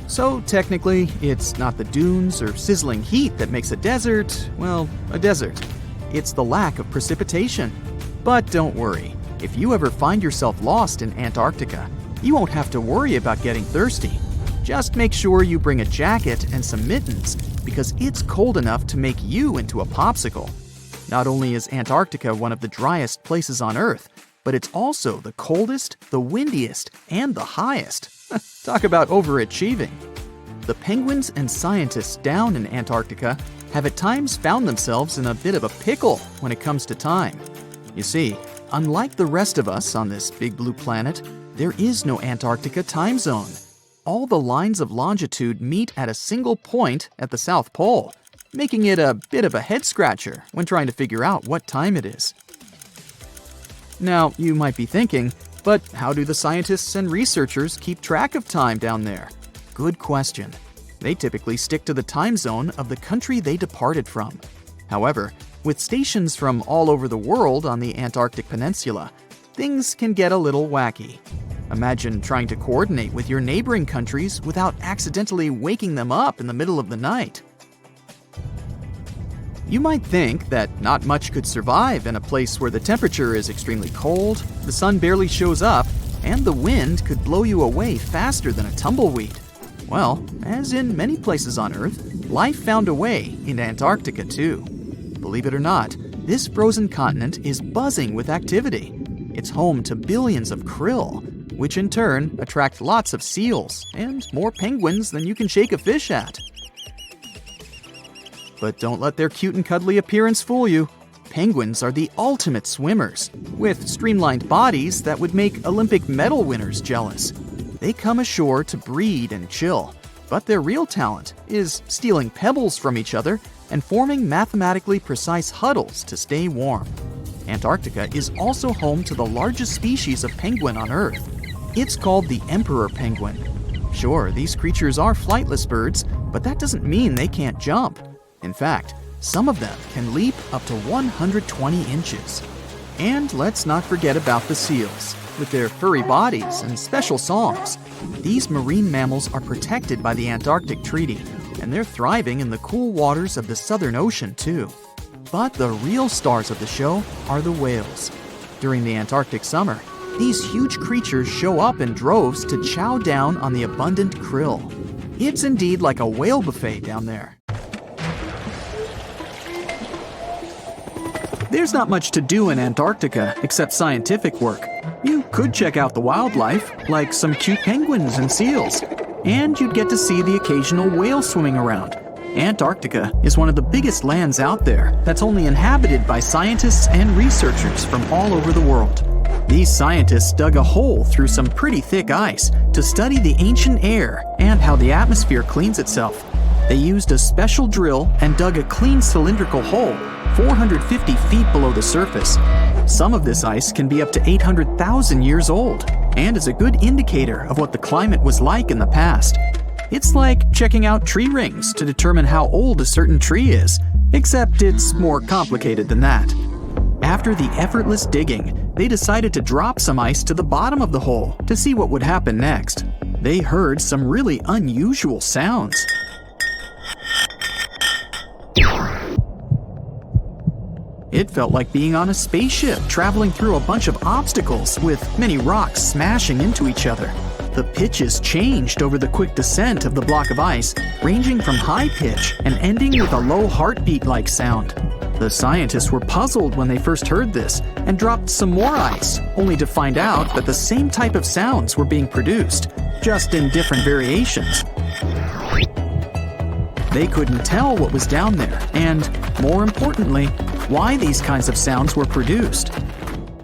So technically, it's not the dunes or sizzling heat that makes a desert, well, a desert. It's the lack of precipitation. But don't worry, if you ever find yourself lost in Antarctica, you won't have to worry about getting thirsty. Just make sure you bring a jacket and some mittens, because it's cold enough to make you into a popsicle. Not only is Antarctica one of the driest places on Earth, but it's also the coldest, the windiest, and the highest. Talk about overachieving. The penguins and scientists down in Antarctica have at times found themselves in a bit of a pickle when it comes to time. You see, unlike the rest of us on this big blue planet, there is no Antarctica time zone. All the lines of longitude meet at a single point at the South Pole, making it a bit of a head-scratcher when trying to figure out what time it is. Now, you might be thinking, but how do the scientists and researchers keep track of time down there? Good question. They typically stick to the time zone of the country they departed from. However, with stations from all over the world on the Antarctic Peninsula, things can get a little wacky. Imagine trying to coordinate with your neighboring countries without accidentally waking them up in the middle of the night. You might think that not much could survive in a place where the temperature is extremely cold, the sun barely shows up, and the wind could blow you away faster than a tumbleweed. Well, as in many places on Earth, life found a way in Antarctica too. Believe it or not, this frozen continent is buzzing with activity. It's home to billions of krill, which in turn attract lots of seals and more penguins than you can shake a fish at. But don't let their cute and cuddly appearance fool you. Penguins are the ultimate swimmers, with streamlined bodies that would make Olympic medal winners jealous. They come ashore to breed and chill, but their real talent is stealing pebbles from each other and forming mathematically precise huddles to stay warm. Antarctica is also home to the largest species of penguin on Earth. It's called the emperor penguin. Sure, these creatures are flightless birds, but that doesn't mean they can't jump. In fact, some of them can leap up to 120 inches. And let's not forget about the seals. With their furry bodies and special songs, these marine mammals are protected by the Antarctic Treaty, and they're thriving in the cool waters of the Southern Ocean too. But the real stars of the show are the whales. During the Antarctic summer, these huge creatures show up in droves to chow down on the abundant krill. It's indeed like a whale buffet down there. There's not much to do in Antarctica except scientific work. You could check out the wildlife, like some cute penguins and seals, and you'd get to see the occasional whale swimming around. Antarctica is one of the biggest lands out there that's only inhabited by scientists and researchers from all over the world. These scientists dug a hole through some pretty thick ice to study the ancient air and how the atmosphere cleans itself. They used a special drill and dug a clean cylindrical hole 450 feet below the surface. Some of this ice can be up to 800,000 years old and is a good indicator of what the climate was like in the past. It's like checking out tree rings to determine how old a certain tree is, except it's more complicated than that. After the effortless digging, they decided to drop some ice to the bottom of the hole to see what would happen next. They heard some really unusual sounds. It felt like being on a spaceship traveling through a bunch of obstacles with many rocks smashing into each other. The pitches changed over the quick descent of the block of ice, ranging from high pitch and ending with a low heartbeat-like sound. The scientists were puzzled when they first heard this and dropped some more ice, only to find out that the same type of sounds were being produced, just in different variations. They couldn't tell what was down there and, more importantly, why these kinds of sounds were produced.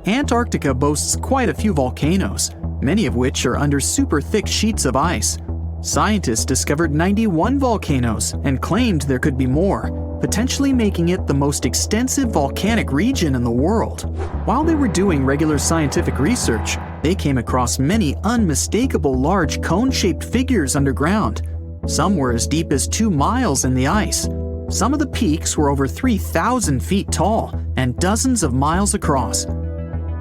Antarctica boasts quite a few volcanoes, many of which are under super thick sheets of ice. Scientists discovered 91 volcanoes and claimed there could be more, potentially making it the most extensive volcanic region in the world. While they were doing regular scientific research, they came across many unmistakable large cone-shaped figures underground. Some were as deep as 2 miles in the ice. Some of the peaks were over 3,000 feet tall and dozens of miles across.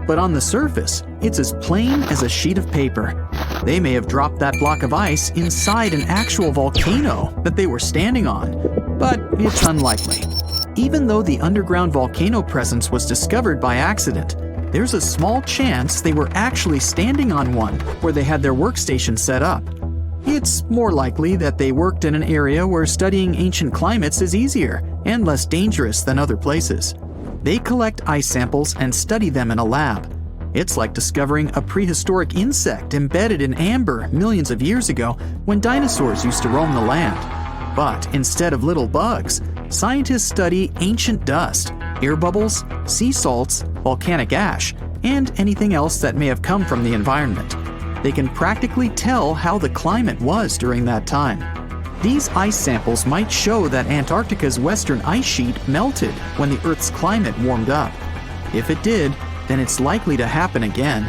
But on the surface, it's as plain as a sheet of paper. They may have dropped that block of ice inside an actual volcano that they were standing on, but it's unlikely. Even though the underground volcano presence was discovered by accident, there's a small chance they were actually standing on one where they had their workstation set up. It's more likely that they worked in an area where studying ancient climates is easier and less dangerous than other places. They collect ice samples and study them in a lab. It's like discovering a prehistoric insect embedded in amber millions of years ago when dinosaurs used to roam the land. But instead of little bugs, scientists study ancient dust, air bubbles, sea salts, volcanic ash, and anything else that may have come from the environment. They can practically tell how the climate was during that time. These ice samples might show that Antarctica's western ice sheet melted when the Earth's climate warmed up. If it did, then it's likely to happen again.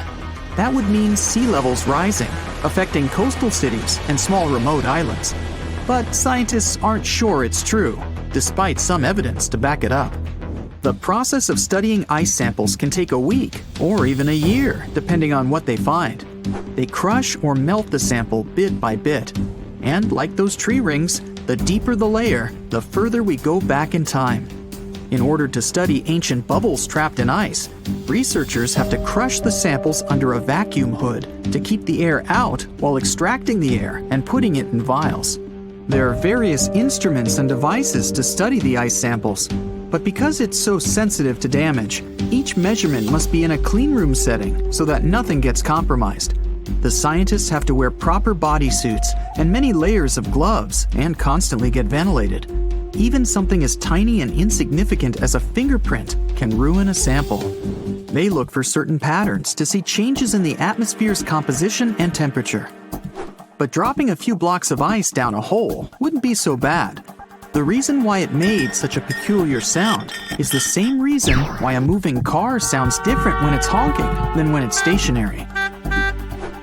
That would mean sea levels rising, affecting coastal cities and small remote islands. But scientists aren't sure it's true, despite some evidence to back it up. The process of studying ice samples can take a week or even a year, depending on what they find. They crush or melt the sample bit by bit. And like those tree rings, the deeper the layer, the further we go back in time. In order to study ancient bubbles trapped in ice, researchers have to crush the samples under a vacuum hood to keep the air out while extracting the air and putting it in vials. There are various instruments and devices to study the ice samples, but because it's so sensitive to damage, each measurement must be in a clean room setting so that nothing gets compromised. The scientists have to wear proper bodysuits and many layers of gloves and constantly get ventilated. Even something as tiny and insignificant as a fingerprint can ruin a sample. They look for certain patterns to see changes in the atmosphere's composition and temperature. But dropping a few blocks of ice down a hole wouldn't be so bad. The reason why it made such a peculiar sound is the same reason why a moving car sounds different when it's honking than when it's stationary.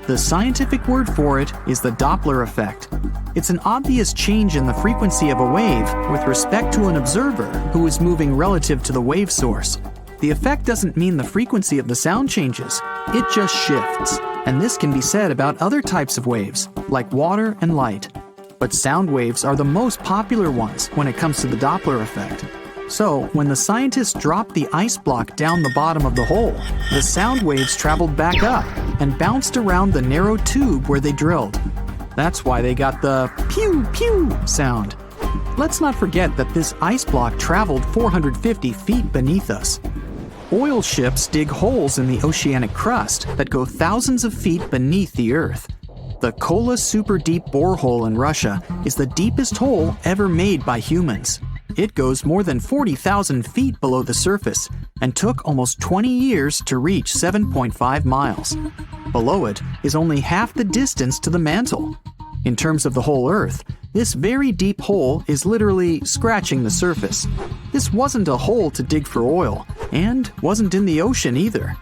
The scientific word for it is the Doppler effect. It's an obvious change in the frequency of a wave with respect to an observer who is moving relative to the wave source. The effect doesn't mean the frequency of the sound changes, it just shifts. And this can be said about other types of waves, like water and light. But sound waves are the most popular ones when it comes to the Doppler effect. So, when the scientists dropped the ice block down the bottom of the hole, the sound waves traveled back up and bounced around the narrow tube where they drilled. That's why they got the pew pew sound. Let's not forget that this ice block traveled 450 feet beneath us. Oil ships dig holes in the oceanic crust that go thousands of feet beneath the Earth. The Coldest super deep borehole in Russia is the deepest hole ever made by humans. It goes more than 40,000 feet below the surface and took almost 20 years to reach 7.5 miles. Below it is only half the distance to the mantle. In terms of the whole Earth, this very deep hole is literally scratching the surface. This wasn't a hole to dig for oil, and wasn't in the ocean either.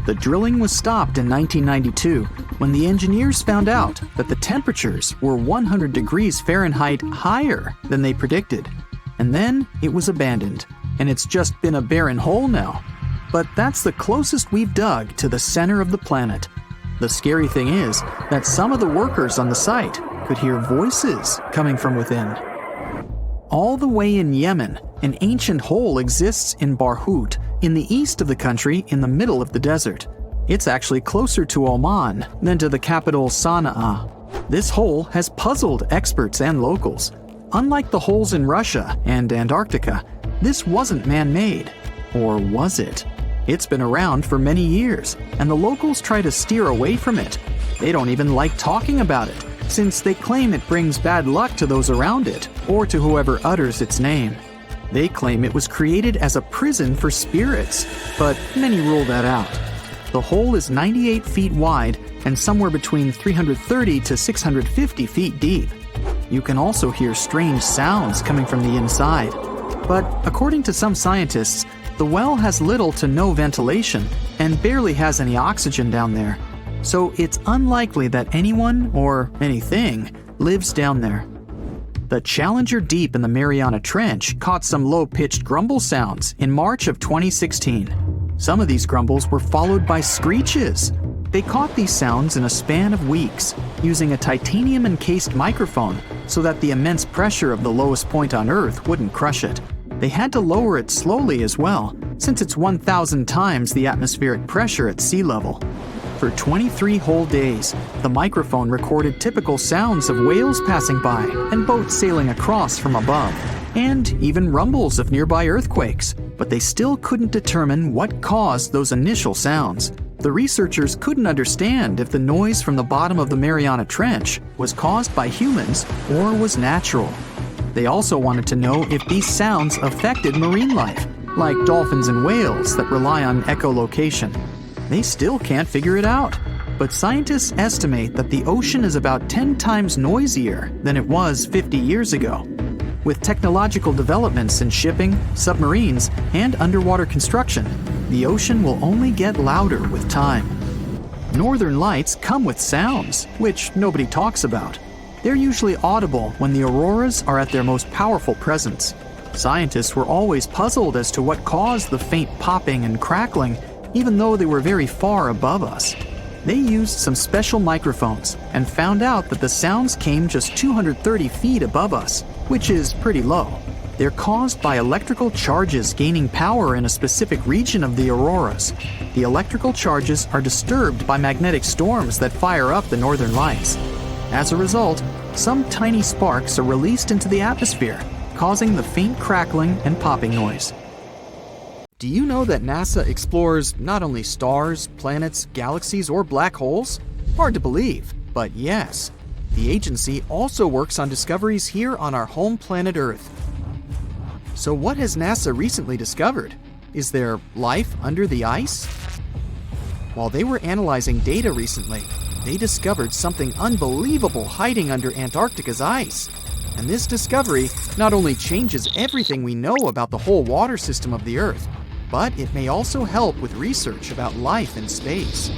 The drilling was stopped in 1992 when the engineers found out that the temperatures were 100 degrees Fahrenheit higher than they predicted. And then it was abandoned, and it's just been a barren hole now. But that's the closest we've dug to the center of the planet. The scary thing is that some of the workers on the site could hear voices coming from within. All the way in Yemen, an ancient hole exists in Barhout, in the east of the country in the middle of the desert. It's actually closer to Oman than to the capital Sana'a. This hole has puzzled experts and locals. Unlike the holes in Russia and Antarctica, this wasn't man-made. Or was it? It's been around for many years, and the locals try to steer away from it. They don't even like talking about it, since they claim it brings bad luck to those around it, or to whoever utters its name. They claim it was created as a prison for spirits, but many rule that out. The hole is 98 feet wide and somewhere between 330 to 650 feet deep. You can also hear strange sounds coming from the inside. But according to some scientists, the well has little to no ventilation and barely has any oxygen down there. So it's unlikely that anyone or anything lives down there. The Challenger Deep in the Mariana Trench caught some low-pitched grumble sounds in March of 2016. Some of these grumbles were followed by screeches. They caught these sounds in a span of weeks, using a titanium-encased microphone so that the immense pressure of the lowest point on Earth wouldn't crush it. They had to lower it slowly as well, since it's 1,000 times the atmospheric pressure at sea level. For 23 whole days, the microphone recorded typical sounds of whales passing by and boats sailing across from above, and even rumbles of nearby earthquakes, but they still couldn't determine what caused those initial sounds. The researchers couldn't understand if the noise from the bottom of the Mariana Trench was caused by humans or was natural. They also wanted to know if these sounds affected marine life, like dolphins and whales that rely on echolocation. They still can't figure it out, but scientists estimate that the ocean is about 10 times noisier than it was 50 years ago. With technological developments in shipping, submarines, and underwater construction, the ocean will only get louder with time. Northern lights come with sounds, which nobody talks about. They're usually audible when the auroras are at their most powerful presence. Scientists were always puzzled as to what caused the faint popping and crackling, even though they were very far above us. They used some special microphones and found out that the sounds came just 230 feet above us, which is pretty low. They're caused by electrical charges gaining power in a specific region of the auroras. The electrical charges are disturbed by magnetic storms that fire up the northern lights. As a result, some tiny sparks are released into the atmosphere, causing the faint crackling and popping noise. Do you know that NASA explores not only stars, planets, galaxies, or black holes? Hard to believe, but yes. The agency also works on discoveries here on our home planet Earth. So what has NASA recently discovered? Is there life under the ice? While they were analyzing data recently, they discovered something unbelievable hiding under Antarctica's ice. And this discovery not only changes everything we know about the whole water system of the Earth, but it may also help with research about life in space.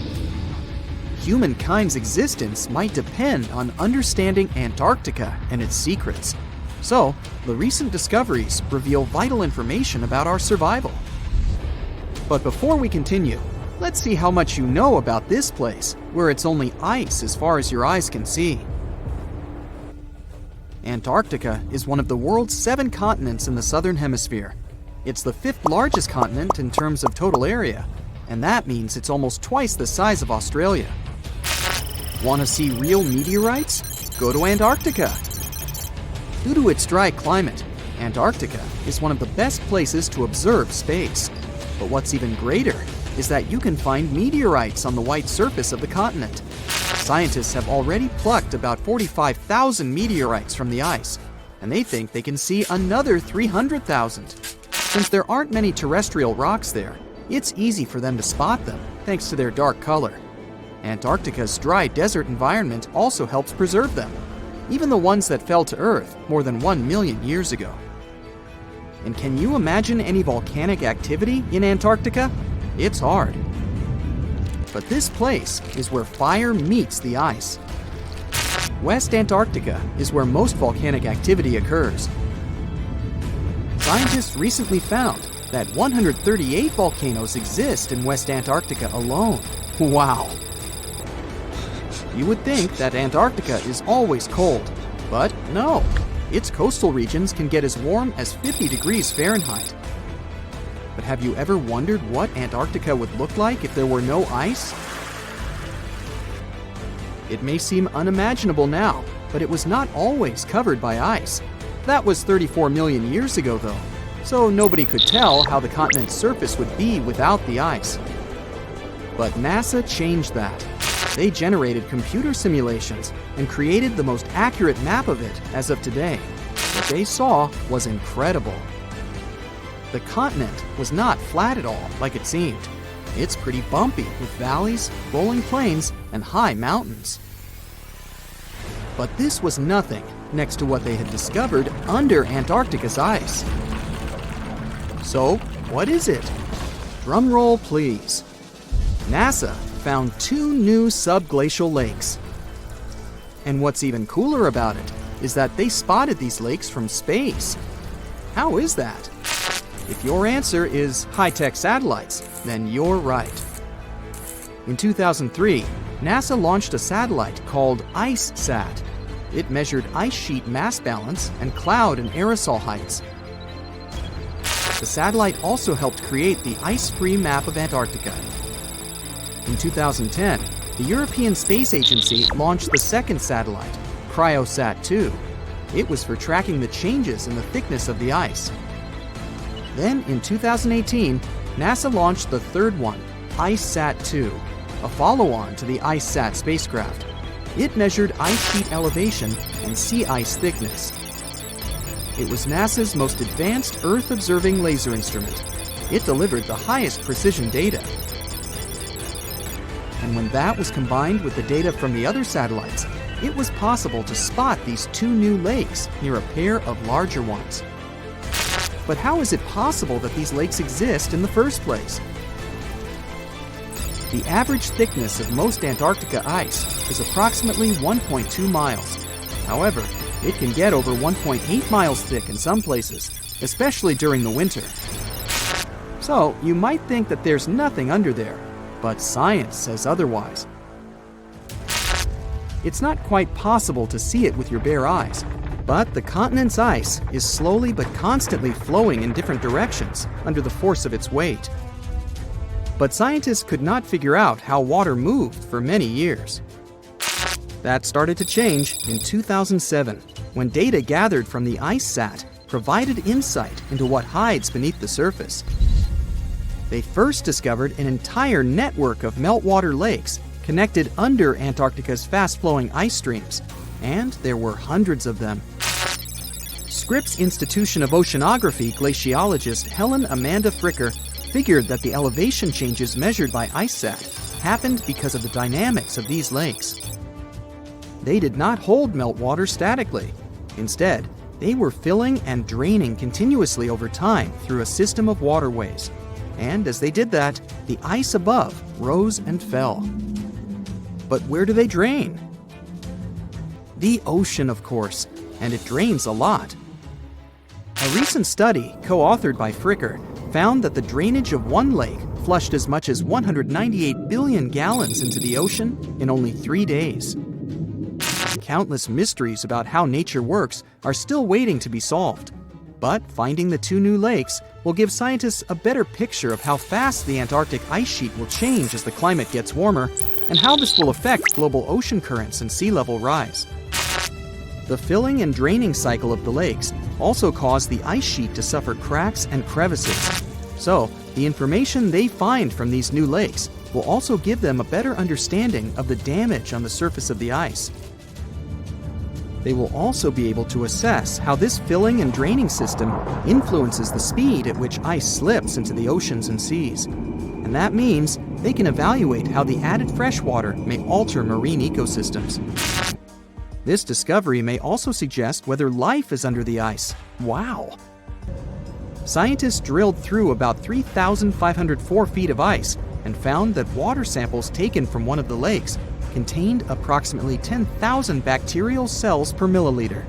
Humankind's existence might depend on understanding Antarctica and its secrets. So, the recent discoveries reveal vital information about our survival. But before we continue, let's see how much you know about this place, where it's only ice as far as your eyes can see. Antarctica is one of the world's 7 continents in the southern hemisphere. It's the 5th largest continent in terms of total area, and that means it's almost twice the size of Australia. Want to see real meteorites? Go to Antarctica. Due to its dry climate, Antarctica is one of the best places to observe space. But what's even greater is that you can find meteorites on the white surface of the continent. Scientists have already plucked about 45,000 meteorites from the ice, and they think they can see another 300,000. Since there aren't many terrestrial rocks there, it's easy for them to spot them, thanks to their dark color. Antarctica's dry desert environment also helps preserve them, even the ones that fell to Earth more than 1 million years ago. And can you imagine any volcanic activity in Antarctica? It's hard. But this place is where fire meets the ice. West Antarctica is where most volcanic activity occurs. Scientists recently found that 138 volcanoes exist in West Antarctica alone. Wow! You would think that Antarctica is always cold, but no. Its coastal regions can get as warm as 50 degrees Fahrenheit. But have you ever wondered what Antarctica would look like if there were no ice? It may seem unimaginable now, but it was not always covered by ice. That was 34 million years ago, though, so nobody could tell how the continent's surface would be without the ice. But NASA changed that. They generated computer simulations and created the most accurate map of it as of today. What they saw was incredible. The continent was not flat at all, like it seemed. It's pretty bumpy with valleys, rolling plains, and high mountains. But this was nothing next to what they had discovered under Antarctica's ice. So, what is it? Drum roll, please. NASA found 2 new subglacial lakes. And what's even cooler about it is that they spotted these lakes from space. How is that? If your answer is high-tech satellites, then you're right. In 2003, NASA launched a satellite called IceSat. It measured ice sheet mass balance and cloud and aerosol heights. The satellite also helped create the ice-free map of Antarctica. In 2010, the European Space Agency launched the second satellite, CryoSat-2. It was for tracking the changes in the thickness of the ice. Then, in 2018, NASA launched the third one, IceSat-2, a follow-on to the IceSat spacecraft. It measured ice sheet elevation and sea ice thickness. It was NASA's most advanced Earth-observing laser instrument. It delivered the highest precision data. And when that was combined with the data from the other satellites, it was possible to spot these 2 new lakes near a pair of larger ones. But how is it possible that these lakes exist in the first place? The average thickness of most Antarctica ice is approximately 1.2 miles. However, it can get over 1.8 miles thick in some places, especially during the winter. So, you might think that there's nothing under there, but science says otherwise. It's not quite possible to see it with your bare eyes, but the continent's ice is slowly but constantly flowing in different directions under the force of its weight. But scientists could not figure out how water moved for many years. That started to change in 2007, when data gathered from the IceSat provided insight into what hides beneath the surface. They first discovered an entire network of meltwater lakes connected under Antarctica's fast-flowing ice streams, and there were hundreds of them. Scripps Institution of Oceanography glaciologist Helen Amanda Fricker figured that the elevation changes measured by IceSat happened because of the dynamics of these lakes. They did not hold meltwater statically. Instead, they were filling and draining continuously over time through a system of waterways. And as they did that, the ice above rose and fell. But where do they drain? The ocean, of course, and it drains a lot. A recent study, co-authored by Fricker, found that the drainage of one lake flushed as much as 198 billion gallons into the ocean in only 3 days. Countless mysteries about how nature works are still waiting to be solved. But finding the 2 new lakes will give scientists a better picture of how fast the Antarctic ice sheet will change as the climate gets warmer, and how this will affect global ocean currents and sea level rise. The filling and draining cycle of the lakes also cause the ice sheet to suffer cracks and crevices. So, the information they find from these new lakes will also give them a better understanding of the damage on the surface of the ice. They will also be able to assess how this filling and draining system influences the speed at which ice slips into the oceans and seas. And that means they can evaluate how the added freshwater may alter marine ecosystems. This discovery may also suggest whether life is under the ice. Wow! Scientists drilled through about 3,504 feet of ice and found that water samples taken from one of the lakes contained approximately 10,000 bacterial cells per milliliter.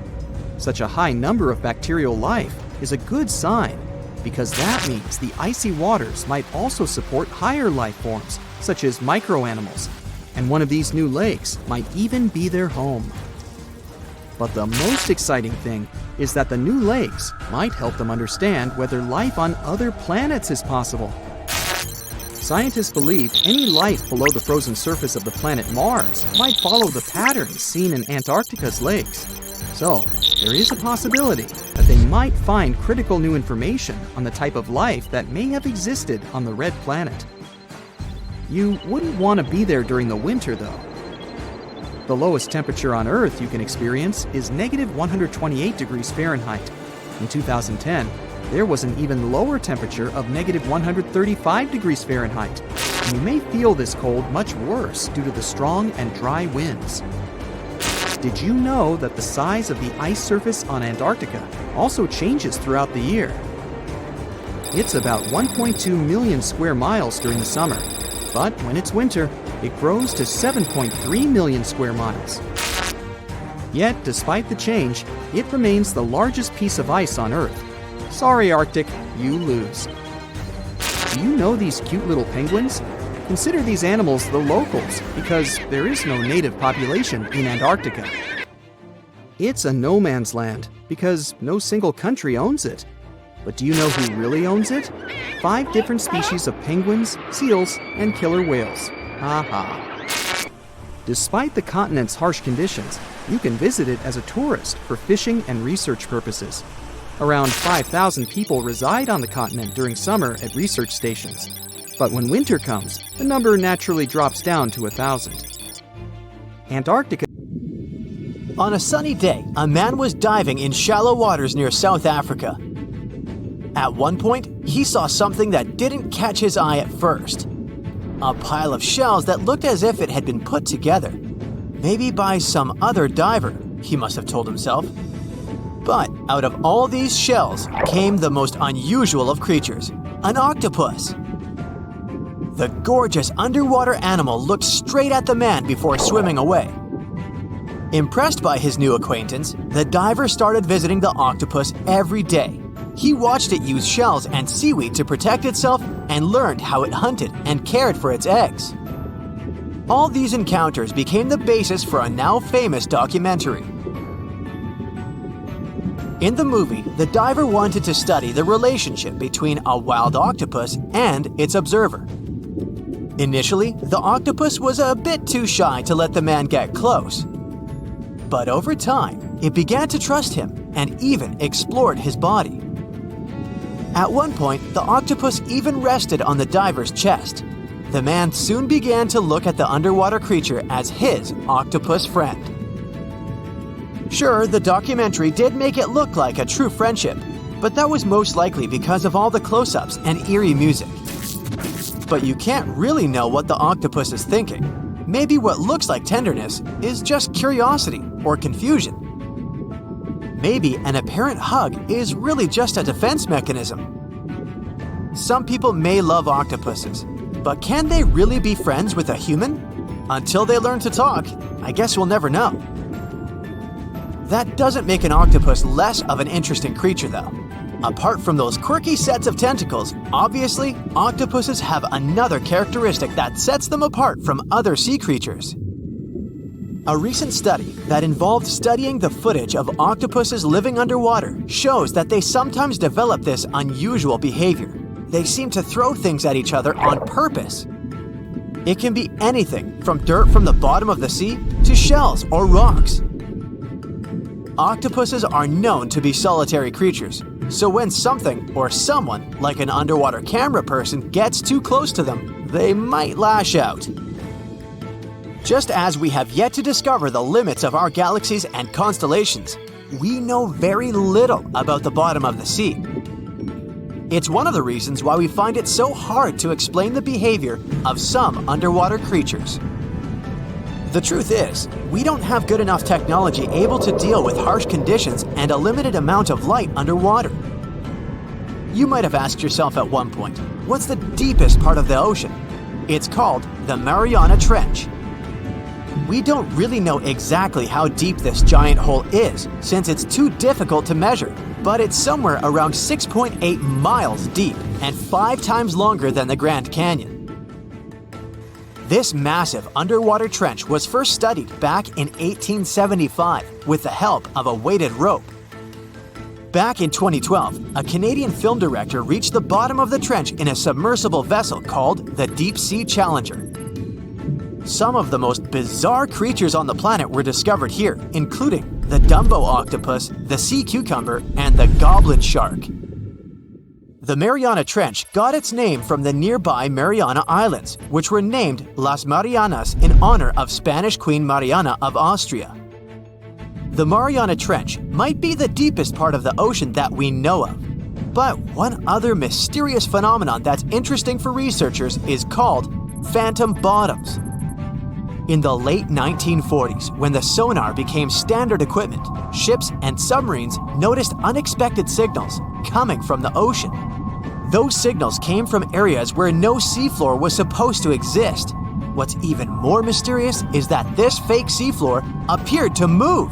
Such a high number of bacterial life is a good sign, because that means the icy waters might also support higher life forms, such as microanimals, and one of these new lakes might even be their home. But the most exciting thing is that the new lakes might help them understand whether life on other planets is possible. Scientists believe any life below the frozen surface of the planet Mars might follow the patterns seen in Antarctica's lakes. So, there is a possibility that they might find critical new information on the type of life that may have existed on the red planet. You wouldn't want to be there during the winter, though. The lowest temperature on Earth you can experience is negative 128 degrees Fahrenheit. In 2010, there was an even lower temperature of negative 135 degrees Fahrenheit. and you may feel this cold much worse due to the strong and dry winds. Did you know that the size of the ice surface on Antarctica also changes throughout the year? It's about 1.2 million square miles during the summer, but when it's winter, it grows to 7.3 million square miles. Yet, despite the change, it remains the largest piece of ice on Earth. Sorry, Arctic, you lose. Do you know these cute little penguins? Consider these animals the locals because there is no native population in Antarctica. It's a no man's land because no single country owns it. But do you know who really owns it? 5 different species of penguins, seals, and killer whales. Ha ha. Despite the continent's harsh conditions, you can visit it as a tourist for fishing and research purposes. Around 5,000 people reside on the continent during summer at research stations. But when winter comes, the number naturally drops down to 1,000. Antarctica. On a sunny day, a man was diving in shallow waters near South Africa. At one point, he saw something that didn't catch his eye at first. A pile of shells that looked as if it had been put together. Maybe by some other diver, he must have told himself. But out of all these shells came the most unusual of creatures, an octopus. The gorgeous underwater animal looked straight at the man before swimming away. Impressed by his new acquaintance, the diver started visiting the octopus every day. He watched it use shells and seaweed to protect itself and learned how it hunted and cared for its eggs. All these encounters became the basis for a now famous documentary. In the movie, the diver wanted to study the relationship between a wild octopus and its observer. Initially, the octopus was a bit too shy to let the man get close. But over time, it began to trust him and even explored his body. At one point, the octopus even rested on the diver's chest. The man soon began to look at the underwater creature as his octopus friend. Sure, the documentary did make it look like a true friendship, but that was most likely because of all the close-ups and eerie music. But you can't really know what the octopus is thinking. Maybe what looks like tenderness is just curiosity or confusion. Maybe an apparent hug is really just a defense mechanism. Some people may love octopuses, but can they really be friends with a human? Until they learn to talk, I guess we'll never know. That doesn't make an octopus less of an interesting creature, though. Apart from those quirky sets of tentacles, obviously, octopuses have another characteristic that sets them apart from other sea creatures. A recent study that involved studying the footage of octopuses living underwater shows that they sometimes develop this unusual behavior. They seem to throw things at each other on purpose. It can be anything from dirt from the bottom of the sea to shells or rocks. Octopuses are known to be solitary creatures, so when something or someone, like an underwater camera person, gets too close to them, they might lash out. Just as we have yet to discover the limits of our galaxies and constellations, we know very little about the bottom of the sea. It's one of the reasons why we find it so hard to explain the behavior of some underwater creatures. The truth is, we don't have good enough technology able to deal with harsh conditions and a limited amount of light underwater. You might have asked yourself at one point, what's the deepest part of the ocean? It's called the Mariana Trench. We don't really know exactly how deep this giant hole is, since it's too difficult to measure, but it's somewhere around 6.8 miles deep and 5 times longer than the Grand Canyon. This massive underwater trench was first studied back in 1875 with the help of a weighted rope. Back in 2012, a Canadian film director reached the bottom of the trench in a submersible vessel called the Deep Sea Challenger. Some of the most bizarre creatures on the planet were discovered here, including the Dumbo octopus, the sea cucumber, and the goblin shark. The Mariana Trench got its name from the nearby Mariana Islands, which were named Las Marianas in honor of Spanish Queen Mariana of Austria. The Mariana Trench might be the deepest part of the ocean that we know of. But one other mysterious phenomenon that's interesting for researchers is called phantom bottoms. In the late 1940s, when the sonar became standard equipment, ships and submarines noticed unexpected signals coming from the ocean. Those signals came from areas where no seafloor was supposed to exist. What's even more mysterious is that this fake seafloor appeared to move.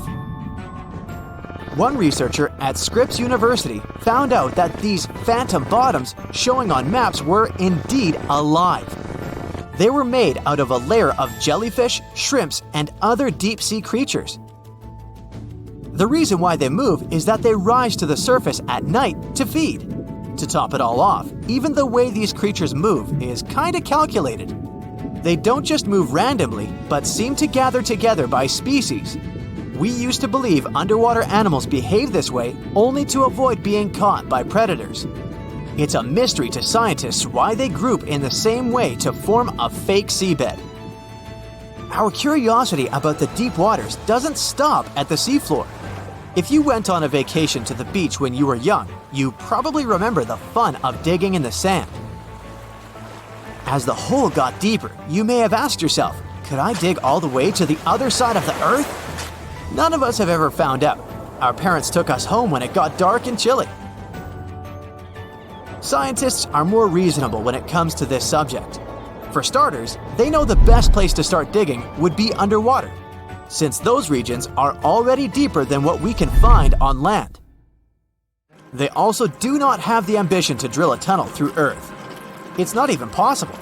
One researcher at Scripps University found out that these phantom bottoms showing on maps were indeed alive. They were made out of a layer of jellyfish, shrimps, and other deep-sea creatures. The reason why they move is that they rise to the surface at night to feed. To top it all off, even the way these creatures move is kinda calculated. They don't just move randomly, but seem to gather together by species. We used to believe underwater animals behave this way only to avoid being caught by predators. It's a mystery to scientists why they group in the same way to form a fake seabed. Our curiosity about the deep waters doesn't stop at the seafloor. If you went on a vacation to the beach when you were young, you probably remember the fun of digging in the sand. As the hole got deeper, you may have asked yourself, could I dig all the way to the other side of the Earth? None of us have ever found out. Our parents took us home when it got dark and chilly. Scientists are more reasonable when it comes to this subject. For starters, they know the best place to start digging would be underwater, since those regions are already deeper than what we can find on land. They also do not have the ambition to drill a tunnel through Earth. It's not even possible.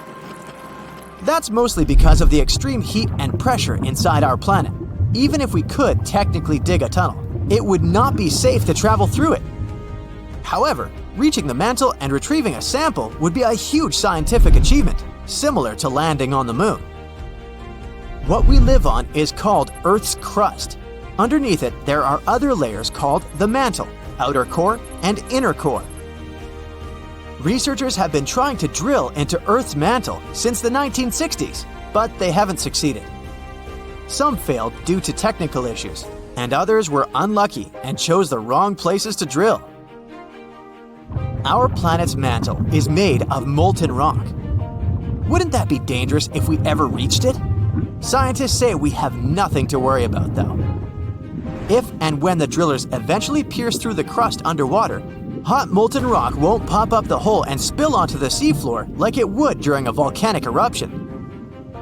That's mostly because of the extreme heat and pressure inside our planet. Even if we could technically dig a tunnel, it would not be safe to travel through it. However, reaching the mantle and retrieving a sample would be a huge scientific achievement, similar to landing on the moon. What we live on is called Earth's crust. Underneath it, there are other layers called the mantle, outer core, and inner core. Researchers have been trying to drill into Earth's mantle since the 1960s, but they haven't succeeded. Some failed due to technical issues, and others were unlucky and chose the wrong places to drill. Our planet's mantle is made of molten rock. Wouldn't that be dangerous if we ever reached it? Scientists say we have nothing to worry about, though. If and when the drillers eventually pierce through the crust underwater, hot molten rock won't pop up the hole and spill onto the seafloor like it would during a volcanic eruption.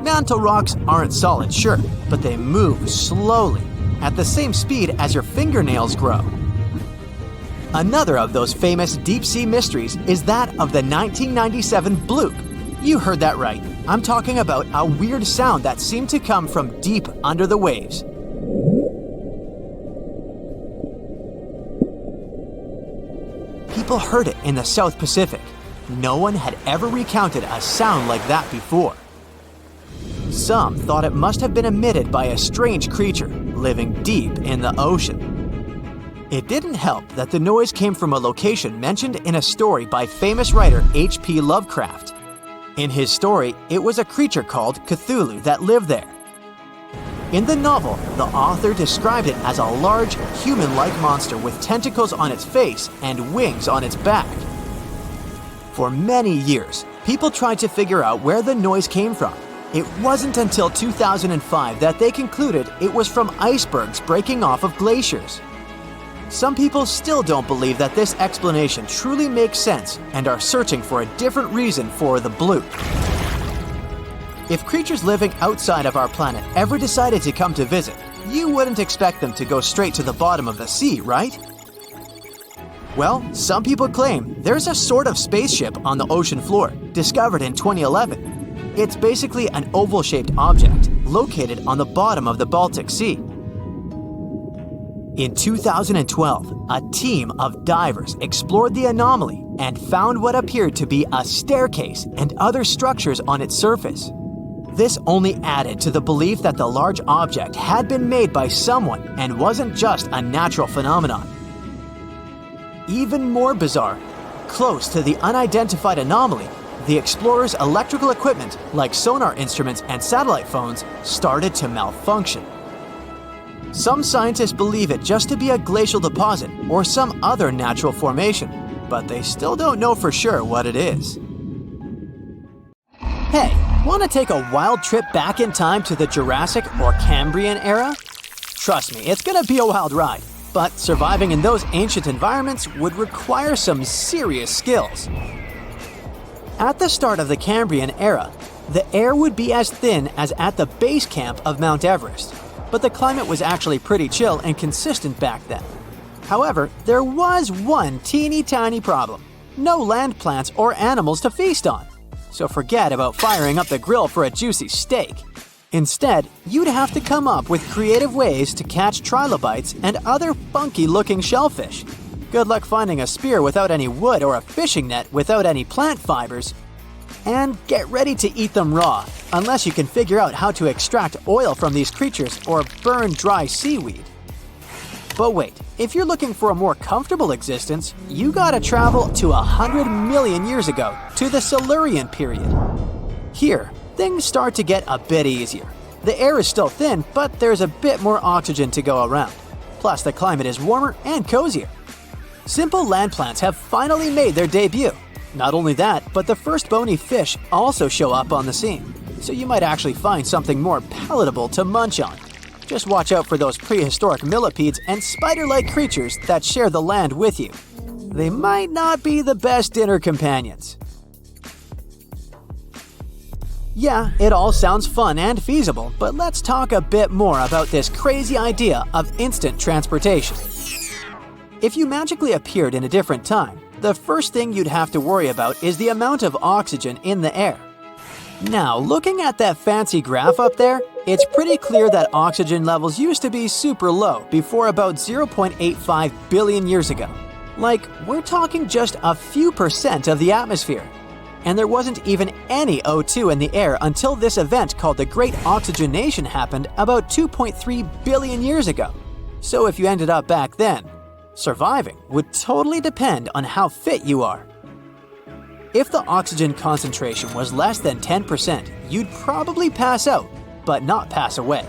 Mantle rocks aren't solid, sure, but they move slowly, at the same speed as your fingernails grow. Another of those famous deep-sea mysteries is that of the 1997 bloop. You heard that right. I'm talking about a weird sound that seemed to come from deep under the waves. People heard it in the South Pacific. No one had ever recounted a sound like that before. Some thought it must have been emitted by a strange creature living deep in the ocean. It didn't help that the noise came from a location mentioned in a story by famous writer H.P. Lovecraft. In his story, it was a creature called Cthulhu that lived there. In the novel, the author described it as a large, human-like monster with tentacles on its face and wings on its back. For many years, people tried to figure out where the noise came from. It wasn't until 2005 that they concluded it was from icebergs breaking off of glaciers. Some people still don't believe that this explanation truly makes sense and are searching for a different reason for the bloop. If creatures living outside of our planet ever decided to come to visit, you wouldn't expect them to go straight to the bottom of the sea, right? Well, some people claim there's a sort of spaceship on the ocean floor, discovered in 2011. It's basically an oval-shaped object located on the bottom of the Baltic Sea. In 2012, a team of divers explored the anomaly and found what appeared to be a staircase and other structures on its surface. This only added to the belief that the large object had been made by someone and wasn't just a natural phenomenon. Even more bizarre, close to the unidentified anomaly, the explorers' electrical equipment, like sonar instruments and satellite phones, started to malfunction. Some scientists believe it just to be a glacial deposit or some other natural formation, but they still don't know for sure what it is. Hey, Want to take a wild trip back in time to the Jurassic or Cambrian era? Trust me, it's gonna be a wild ride, but surviving in those ancient environments would require some serious skills. At the start of the Cambrian era, the air would be as thin as at the base camp of Mount Everest, but the climate was actually pretty chill and consistent back then. However, there was one teeny tiny problem: no land plants or animals to feast on. So forget about firing up the grill for a juicy steak. Instead, you'd have to come up with creative ways to catch trilobites and other funky-looking shellfish. Good luck finding a spear without any wood or a fishing net without any plant fibers. And get ready to eat them raw, unless you can figure out how to extract oil from these creatures or burn dry seaweed. But wait, if you're looking for a more comfortable existence, you gotta travel to 100 million years ago, to the Silurian period. Here, things start to get a bit easier. The air is still thin, but there's a bit more oxygen to go around. Plus, the climate is warmer and cozier. Simple land plants have finally made their debut. Not only that, but the first bony fish also show up on the scene, so you might actually find something more palatable to munch on. Just watch out for those prehistoric millipedes and spider-like creatures that share the land with you. They might not be the best dinner companions. Yeah, it all sounds fun and feasible, but let's talk a bit more about this crazy idea of instant transportation. If you magically appeared in a different time, the first thing you'd have to worry about is the amount of oxygen in the air. Now, looking at that fancy graph up there, it's pretty clear that oxygen levels used to be super low before about 0.85 billion years ago. Like, we're talking just a few % of the atmosphere. And there wasn't even any O2 in the air until this event called the Great Oxygenation happened about 2.3 billion years ago. So if you ended up back then, surviving would totally depend on how fit you are. If the oxygen concentration was less than 10%, you'd probably pass out, but not pass away.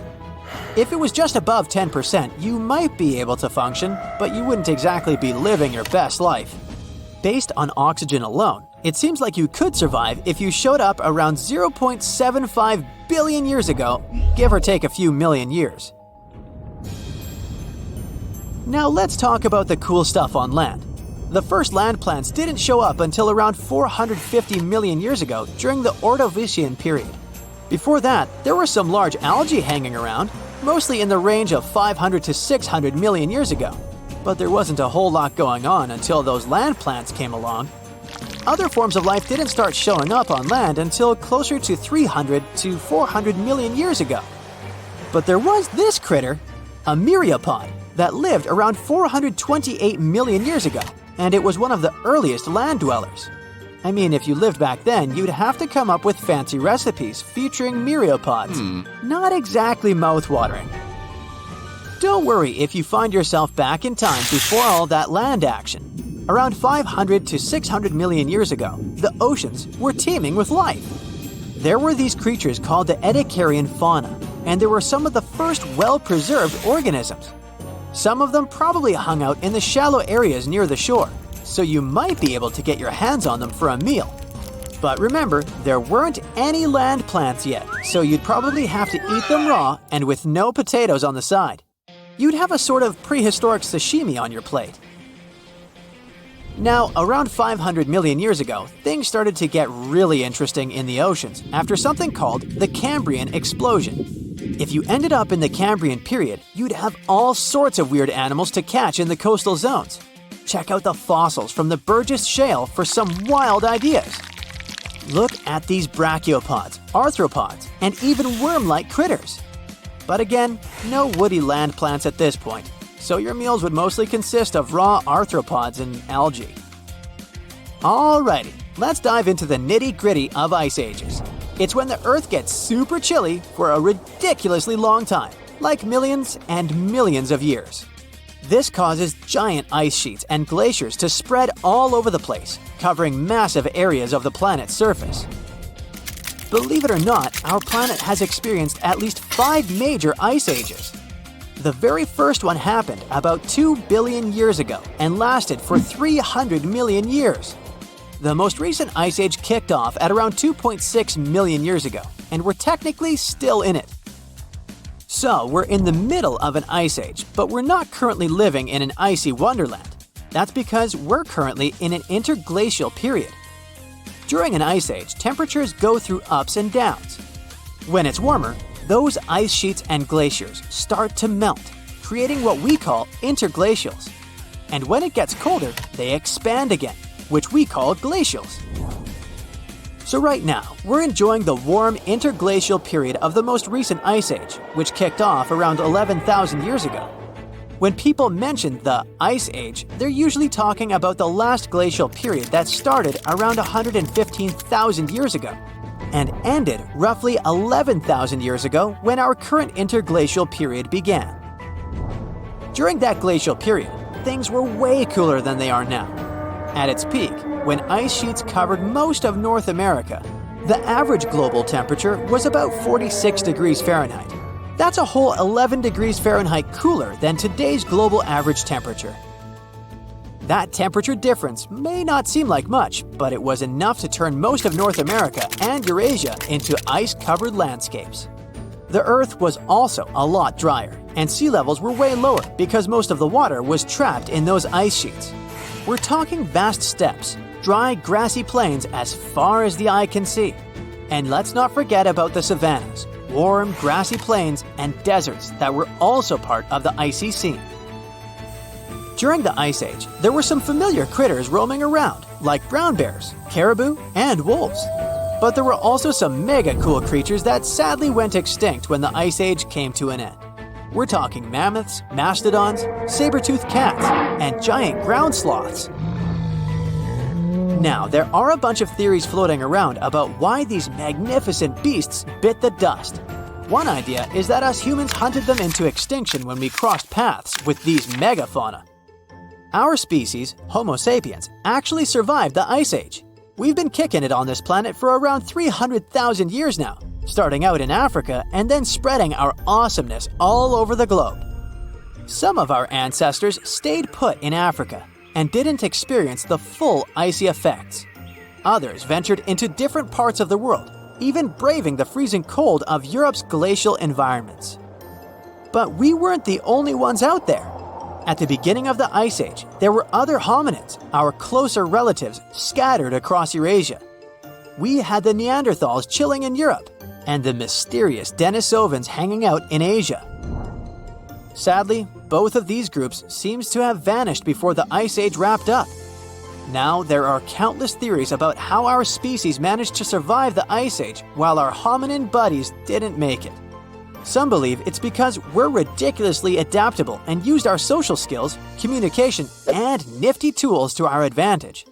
If it was just above 10%, you might be able to function, but you wouldn't exactly be living your best life. Based on oxygen alone, it seems like you could survive if you showed up around 0.75 billion years ago, give or take a few million years. Now let's talk about the cool stuff on land. The first land plants didn't show up until around 450 million years ago during the Ordovician period. Before that, there were some large algae hanging around, mostly in the range of 500 to 600 million years ago. But there wasn't a whole lot going on until those land plants came along. Other forms of life didn't start showing up on land until closer to 300 to 400 million years ago. But there was this critter, a myriapod, that lived around 428 million years ago, and it was one of the earliest land dwellers. I mean, if you lived back then, you'd have to come up with fancy recipes featuring myriapods. Not exactly mouth-watering. Don't worry if you find yourself back in time before all that land action. Around 500 to 600 million years ago, the oceans were teeming with life. There were these creatures called the Edicarian fauna, and they were some of the first well-preserved organisms. Some of them probably hung out in the shallow areas near the shore, so you might be able to get your hands on them for a meal. But remember, there weren't any land plants yet, so you'd probably have to eat them raw and with no potatoes on the side. You'd have a sort of prehistoric sashimi on your plate. Now, around 500 million years ago, things started to get really interesting in the oceans after something called the Cambrian explosion. If you ended up in the Cambrian period, you'd have all sorts of weird animals to catch in the coastal zones. Check out the fossils from the Burgess Shale for some wild ideas. Look at these brachiopods, arthropods, and even worm-like critters. But again, no woody land plants at this point, so your meals would mostly consist of raw arthropods and algae. Alrighty, let's dive into the nitty-gritty of ice ages. It's when the Earth gets super chilly for a ridiculously long time, like millions and millions of years. This causes giant ice sheets and glaciers to spread all over the place, covering massive areas of the planet's surface. Believe it or not, our planet has experienced at least 5 major ice ages. The very first one happened about 2 billion years ago and lasted for 300 million years. The most recent ice age kicked off at around 2.6 million years ago, and we're technically still in it. So, we're in the middle of an ice age, but we're not currently living in an icy wonderland. That's because we're currently in an interglacial period. During an ice age, temperatures go through ups and downs. When it's warmer, those ice sheets and glaciers start to melt, creating what we call interglacials. And when it gets colder, they expand again, which we call glacials. So right now, we're enjoying the warm interglacial period of the most recent ice age, which kicked off around 11,000 years ago. When people mention the Ice Age, they're usually talking about the last glacial period that started around 115,000 years ago and ended roughly 11,000 years ago when our current interglacial period began. During that glacial period, things were way cooler than they are now. At its peak, when ice sheets covered most of North America, the average global temperature was about 46 degrees Fahrenheit. That's a whole 11 degrees Fahrenheit cooler than today's global average temperature. That temperature difference may not seem like much, but it was enough to turn most of North America and Eurasia into ice-covered landscapes. The Earth was also a lot drier, and sea levels were way lower because most of the water was trapped in those ice sheets. We're talking vast steppes, dry, grassy plains as far as the eye can see. And let's not forget about the savannas, warm, grassy plains, and deserts that were also part of the icy scene. During the Ice Age, there were some familiar critters roaming around, like brown bears, caribou, and wolves. But there were also some mega cool creatures that sadly went extinct when the Ice Age came to an end. We're talking mammoths, mastodons, saber-toothed cats, and giant ground sloths. Now, there are a bunch of theories floating around about why these magnificent beasts bit the dust. One idea is that us humans hunted them into extinction when we crossed paths with these megafauna. Our species, Homo sapiens, actually survived the Ice Age. We've been kicking it on this planet for around 300,000 years now, starting out in Africa and then spreading our awesomeness all over the globe. Some of our ancestors stayed put in Africa and didn't experience the full icy effects. Others ventured into different parts of the world, even braving the freezing cold of Europe's glacial environments. But we weren't the only ones out there. At the beginning of the Ice Age, there were other hominids, our closer relatives, scattered across Eurasia. We had the Neanderthals chilling in Europe, and the mysterious Denisovans hanging out in Asia. Sadly, both of these groups seems to have vanished before the Ice Age wrapped up. Now, there are countless theories about how our species managed to survive the Ice Age while our hominin buddies didn't make it. Some believe it's because we're ridiculously adaptable and used our social skills, communication, and nifty tools to our advantage.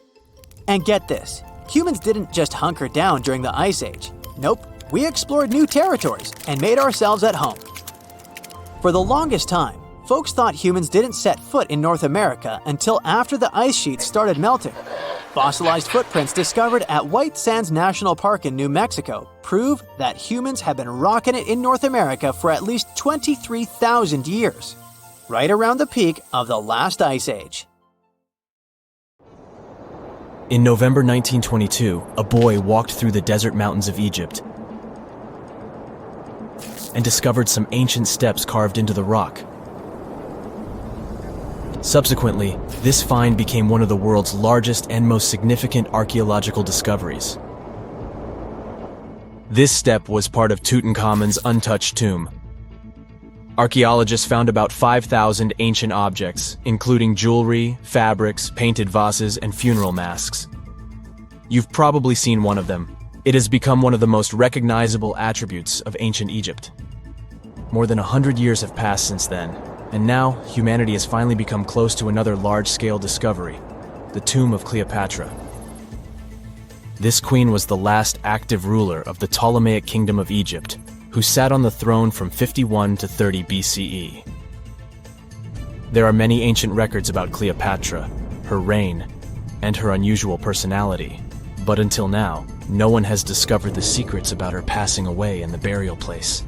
And get this, humans didn't just hunker down during the Ice Age. Nope, we explored new territories and made ourselves at home. For the longest time, folks thought humans didn't set foot in North America until after the ice sheets started melting. Fossilized footprints discovered at White Sands National Park in New Mexico prove that humans have been rocking it in North America for at least 23,000 years, right around the peak of the last ice age. In November 1922, a boy walked through the desert mountains of Egypt and discovered some ancient steps carved into the rock. Subsequently, this find became one of the world's largest and most significant archaeological discoveries. This step was part of Tutankhamun's untouched tomb. Archaeologists found about 5,000 ancient objects, including jewelry, fabrics, painted vases, and funeral masks. You've probably seen one of them. It has become one of the most recognizable attributes of ancient Egypt. More than 100 years have passed since then, and now humanity has finally become close to another large-scale discovery, the tomb of Cleopatra. This queen was the last active ruler of the Ptolemaic Kingdom of Egypt, who sat on the throne from 51 to 30 BCE. There are many ancient records about Cleopatra, her reign, and her unusual personality, but until now, no one has discovered the secrets about her passing away in the burial place.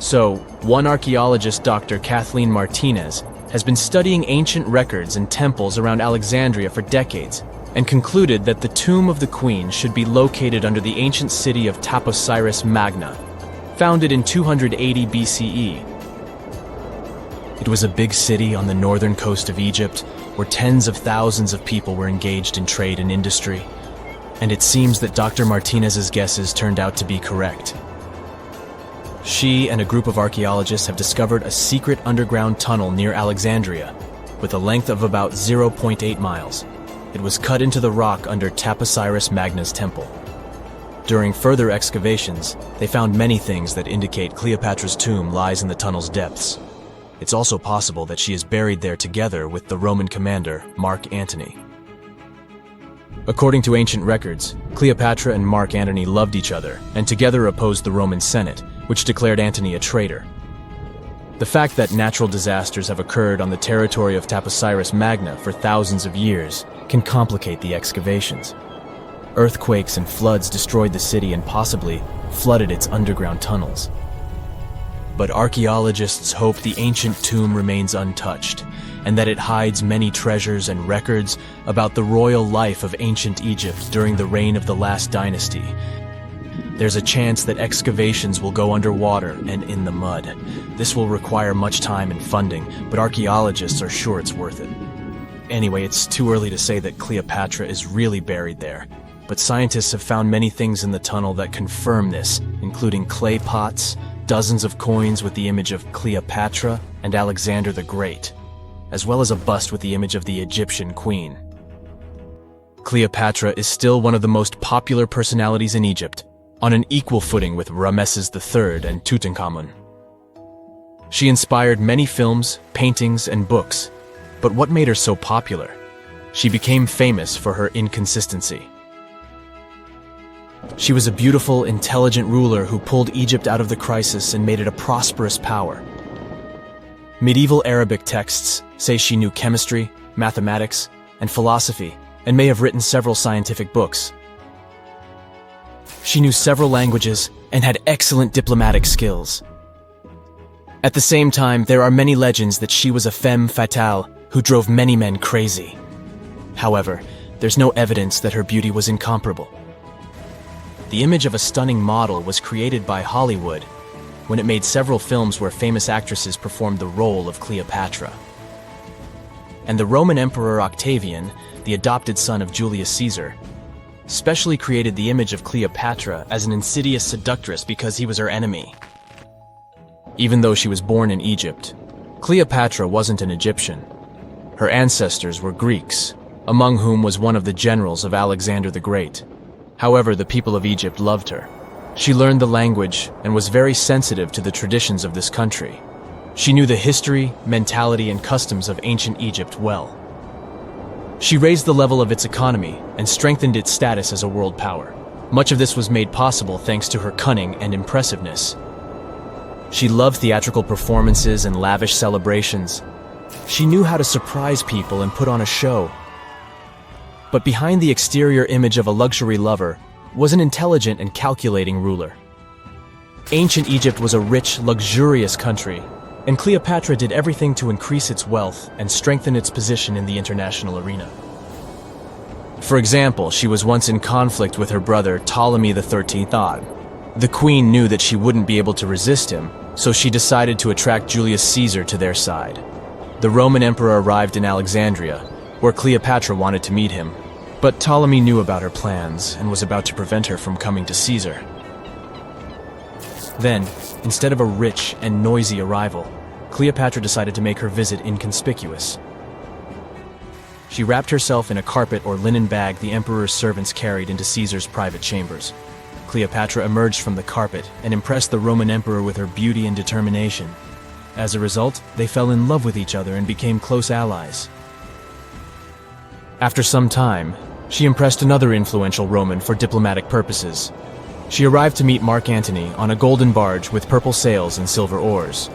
So, one archaeologist, Dr. Kathleen Martinez, has been studying ancient records and temples around Alexandria for decades, and concluded that the tomb of the queen should be located under the ancient city of Taposiris Magna, founded in 280 BCE. It was a big city on the northern coast of Egypt, where tens of thousands of people were engaged in trade and industry, and it seems that Dr. Martinez's guesses turned out to be correct. She and a group of archaeologists have discovered a secret underground tunnel near Alexandria, with a length of about 0.8 miles. It was cut into the rock under Taposiris Magna's temple. During further excavations, they found many things that indicate Cleopatra's tomb lies in the tunnel's depths. It's also possible that she is buried there together with the Roman commander, Mark Antony. According to ancient records, Cleopatra and Mark Antony loved each other and together opposed the Roman Senate, which declared Antony a traitor. The fact that natural disasters have occurred on the territory of Taposiris Magna for thousands of years can complicate the excavations. Earthquakes and floods destroyed the city and possibly flooded its underground tunnels. But archaeologists hope the ancient tomb remains untouched, and that it hides many treasures and records about the royal life of ancient Egypt during the reign of the last dynasty. There's a chance that excavations will go underwater and in the mud. This will require much time and funding, but archaeologists are sure it's worth it. Anyway, it's too early to say that Cleopatra is really buried there, but scientists have found many things in the tunnel that confirm this, including clay pots, dozens of coins with the image of Cleopatra and Alexander the Great, as well as a bust with the image of the Egyptian queen. Cleopatra is still one of the most popular personalities in Egypt, on an equal footing with Ramesses III and Tutankhamun. She inspired many films, paintings, and books, but what made her so popular? She became famous for her inconsistency. She was a beautiful, intelligent ruler who pulled Egypt out of the crisis and made it a prosperous power. Medieval Arabic texts say she knew chemistry, mathematics, and philosophy, and may have written several scientific books. She knew several languages and had excellent diplomatic skills. At the same time, there are many legends that she was a femme fatale who drove many men crazy. However, there's no evidence that her beauty was incomparable. The image of a stunning model was created by Hollywood when it made several films where famous actresses performed the role of Cleopatra. And the Roman Emperor Octavian, the adopted son of Julius Caesar, specially created the image of Cleopatra as an insidious seductress because he was her enemy. Even though she was born in Egypt, Cleopatra wasn't an Egyptian. Her ancestors were Greeks, among whom was one of the generals of Alexander the Great. However, the people of Egypt loved her. She learned the language and was very sensitive to the traditions of this country. She knew the history, mentality, and customs of ancient Egypt well. She raised the level of its economy and strengthened its status as a world power. Much of this was made possible thanks to her cunning and impressiveness. She loved theatrical performances and lavish celebrations. She knew how to surprise people and put on a show. But behind the exterior image of a luxury lover was an intelligent and calculating ruler. Ancient Egypt was a rich, luxurious country, and Cleopatra did everything to increase its wealth and strengthen its position in the international arena. For example, she was once in conflict with her brother Ptolemy XIII Odd. The queen knew that she wouldn't be able to resist him, so she decided to attract Julius Caesar to their side. The Roman emperor arrived in Alexandria, where Cleopatra wanted to meet him, but Ptolemy knew about her plans and was about to prevent her from coming to Caesar. Then, instead of a rich and noisy arrival, Cleopatra decided to make her visit inconspicuous. She wrapped herself in a carpet or linen bag the emperor's servants carried into Caesar's private chambers. Cleopatra emerged from the carpet and impressed the Roman emperor with her beauty and determination. As a result, they fell in love with each other and became close allies. After some time, she impressed another influential Roman for diplomatic purposes. She arrived to meet Mark Antony on a golden barge with purple sails and silver oars.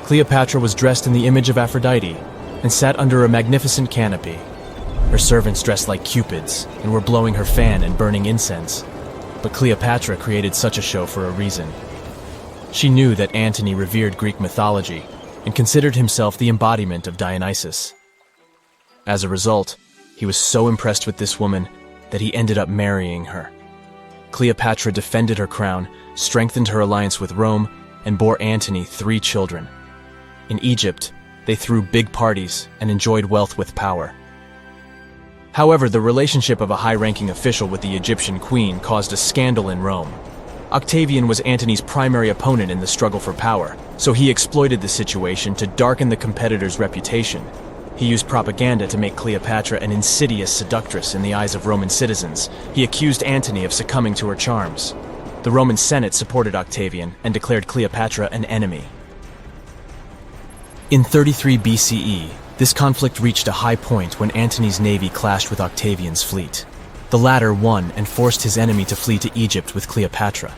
Cleopatra was dressed in the image of Aphrodite and sat under a magnificent canopy. Her servants dressed like cupids and were blowing her fan and burning incense. But Cleopatra created such a show for a reason. She knew that Antony revered Greek mythology and considered himself the embodiment of Dionysus. As a result, He was so impressed with this woman that he ended up marrying her. Cleopatra defended her crown, strengthened her alliance with Rome, and bore Antony 3 children. In Egypt, they threw big parties and enjoyed wealth with power. However, the relationship of a high-ranking official with the Egyptian queen caused a scandal in Rome. Octavian was Antony's primary opponent in the struggle for power, so he exploited the situation to darken the competitor's reputation. He used propaganda to make Cleopatra an insidious seductress in the eyes of Roman citizens. He accused Antony of succumbing to her charms. The Roman Senate supported Octavian and declared Cleopatra an enemy. In 33 BCE, this conflict reached a high point when Antony's navy clashed with Octavian's fleet. The latter won and forced his enemy to flee to Egypt with Cleopatra.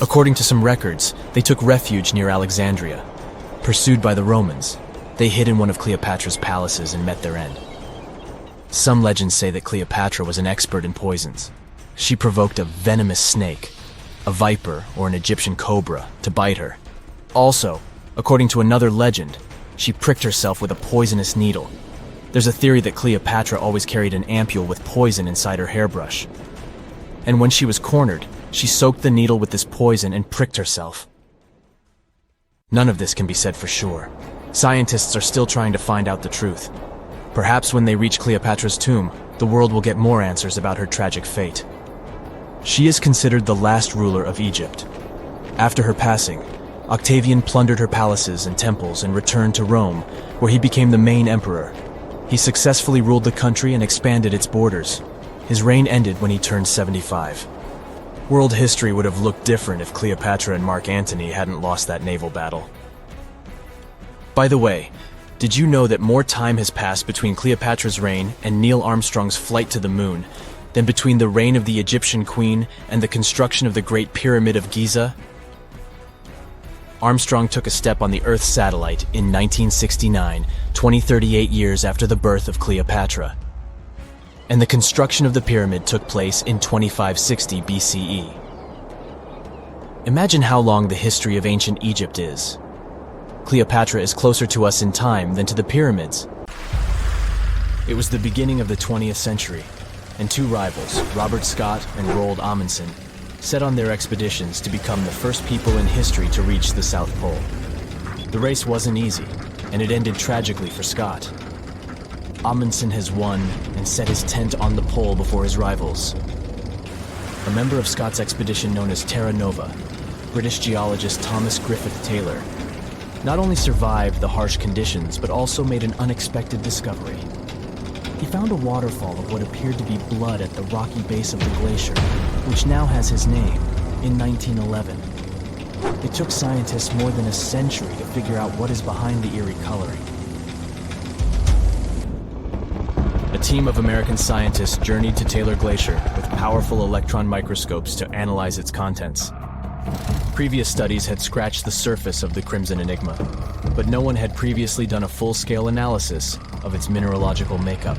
According to some records, they took refuge near Alexandria. Pursued by the Romans, they hid in one of Cleopatra's palaces and met their end. Some legends say that Cleopatra was an expert in poisons. She provoked a venomous snake, a viper or an Egyptian cobra, to bite her. Also, according to another legend, she pricked herself with a poisonous needle. There's a theory that Cleopatra always carried an ampule with poison inside her hairbrush. And when she was cornered, she soaked the needle with this poison and pricked herself. None of this can be said for sure. Scientists are still trying to find out the truth. Perhaps when they reach Cleopatra's tomb, the world will get more answers about her tragic fate. She is considered the last ruler of Egypt. After her passing, Octavian plundered her palaces and temples and returned to Rome, where he became the main emperor. He successfully ruled the country and expanded its borders. His reign ended when he turned 75. World history would have looked different if Cleopatra and Mark Antony hadn't lost that naval battle. By the way, did you know that more time has passed between Cleopatra's reign and Neil Armstrong's flight to the moon than between the reign of the Egyptian queen and the construction of the Great Pyramid of Giza? Armstrong took a step on the Earth satellite in 1969, 38 years after the birth of Cleopatra. And the construction of the pyramid took place in 2560 BCE. Imagine how long the history of ancient Egypt is. Cleopatra is closer to us in time than to the pyramids. It was the beginning of the 20th century, and 2 rivals, Robert Scott and Roald Amundsen, set on their expeditions to become the first people in history to reach the South Pole. The race wasn't easy, and it ended tragically for Scott. Amundsen has won and set his tent on the pole before his rivals. A member of Scott's expedition known as Terra Nova, British geologist Thomas Griffith Taylor, not only survived the harsh conditions, but also made an unexpected discovery. He found a waterfall of what appeared to be blood at the rocky base of the glacier, which now has his name, in 1911. It took scientists more than a century to figure out what is behind the eerie coloring. A team of American scientists journeyed to Taylor Glacier with powerful electron microscopes to analyze its contents. Previous studies had scratched the surface of the Crimson Enigma, but no one had previously done a full-scale analysis of its mineralogical makeup.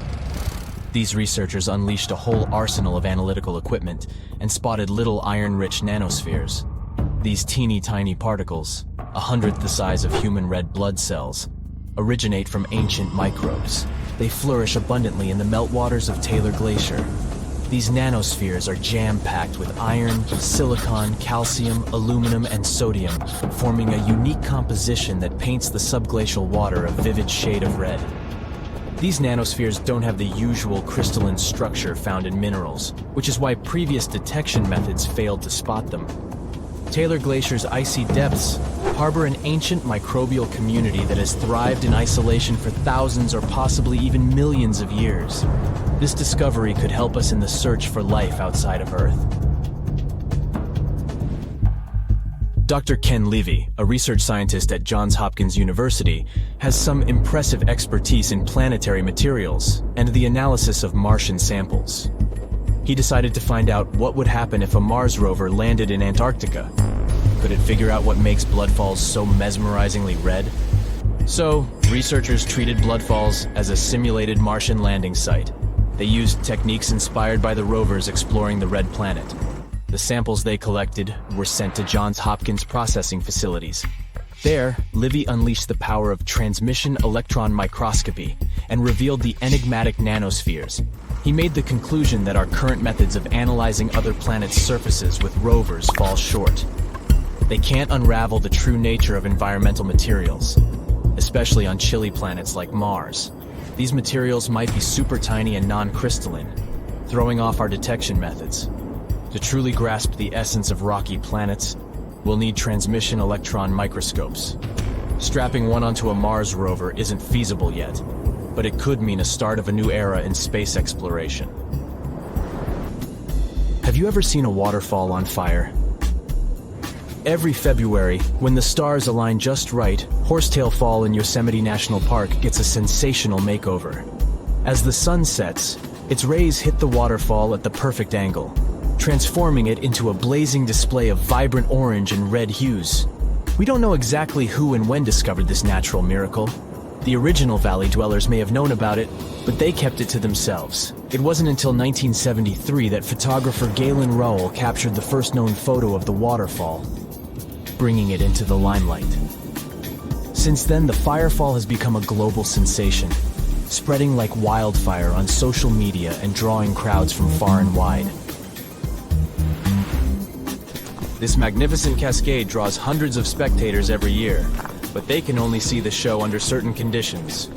These researchers unleashed a whole arsenal of analytical equipment and spotted little iron-rich nanospheres. These teeny-tiny particles, 1/100th the size of human red blood cells, originate from ancient microbes. They flourish abundantly in the meltwaters of Taylor Glacier. These nanospheres are jam-packed with iron, silicon, calcium, aluminum, and sodium, forming a unique composition that paints the subglacial water a vivid shade of red. These nanospheres don't have the usual crystalline structure found in minerals, which is why previous detection methods failed to spot them. Taylor Glacier's icy depths harbor an ancient microbial community that has thrived in isolation for thousands or possibly even millions of years. This discovery could help us in the search for life outside of Earth. Dr. Ken Levy, a research scientist at Johns Hopkins University, has some impressive expertise in planetary materials and the analysis of Martian samples. He decided to find out what would happen if a Mars rover landed in Antarctica. Could it figure out what makes bloodfalls so mesmerizingly red? So, researchers treated bloodfalls as a simulated Martian landing site. They used techniques inspired by the rovers exploring the red planet. The samples they collected were sent to Johns Hopkins processing facilities. There, Livy unleashed the power of transmission electron microscopy and revealed the enigmatic nanospheres. He made the conclusion that our current methods of analyzing other planets' surfaces with rovers fall short. They can't unravel the true nature of environmental materials, especially on chilly planets like Mars. These materials might be super tiny and non-crystalline, throwing off our detection methods. To truly grasp the essence of rocky planets, we'll need transmission electron microscopes. Strapping one onto a Mars rover isn't feasible yet, but it could mean a start of a new era in space exploration. Have you ever seen a waterfall on fire? Every February, when the stars align just right, Horsetail Fall in Yosemite National Park gets a sensational makeover. As the sun sets, its rays hit the waterfall at the perfect angle, transforming it into a blazing display of vibrant orange and red hues. We don't know exactly who and when discovered this natural miracle. The original valley dwellers may have known about it, but they kept it to themselves. It wasn't until 1973 that photographer Galen Rowell captured the first known photo of the waterfall, bringing it into the limelight. Since then, the firefall has become a global sensation, spreading like wildfire on social media and drawing crowds from far and wide. This magnificent cascade draws hundreds of spectators every year, but they can only see the show under certain conditions.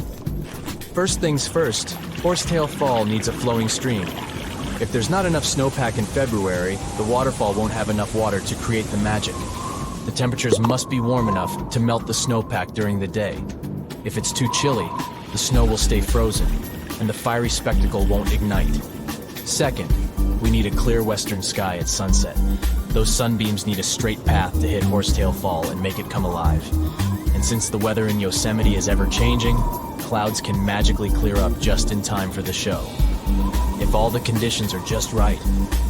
First things first, Horsetail Fall needs a flowing stream. If there's not enough snowpack in February, the waterfall won't have enough water to create the magic. The temperatures must be warm enough to melt the snowpack during the day. If it's too chilly, the snow will stay frozen, and the fiery spectacle won't ignite. Second, we need a clear western sky at sunset. Those sunbeams need a straight path to hit Horsetail Fall and make it come alive. And since the weather in Yosemite is ever-changing, clouds can magically clear up just in time for the show. If all the conditions are just right,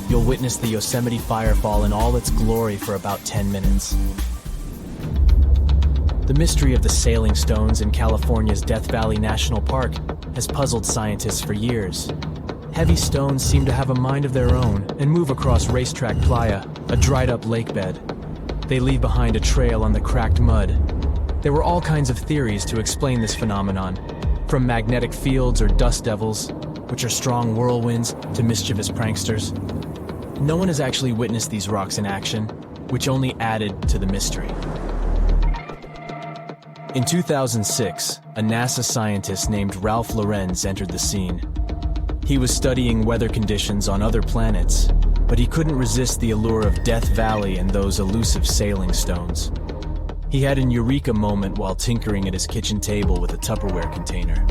you'll witness the Yosemite Firefall in all its glory for about 10 minutes. The mystery of the sailing stones in California's Death Valley National Park has puzzled scientists for years. Heavy stones seem to have a mind of their own and move across Racetrack Playa, a dried-up lakebed. They leave behind a trail on the cracked mud. There were all kinds of theories to explain this phenomenon, from magnetic fields or dust devils, which are strong whirlwinds, to mischievous pranksters. No one has actually witnessed these rocks in action, which only added to the mystery. In 2006, a NASA scientist named Ralph Lorenz entered the scene. He was studying weather conditions on other planets, but he couldn't resist the allure of Death Valley and those elusive sailing stones. He had an eureka moment while tinkering at his kitchen table with a Tupperware container.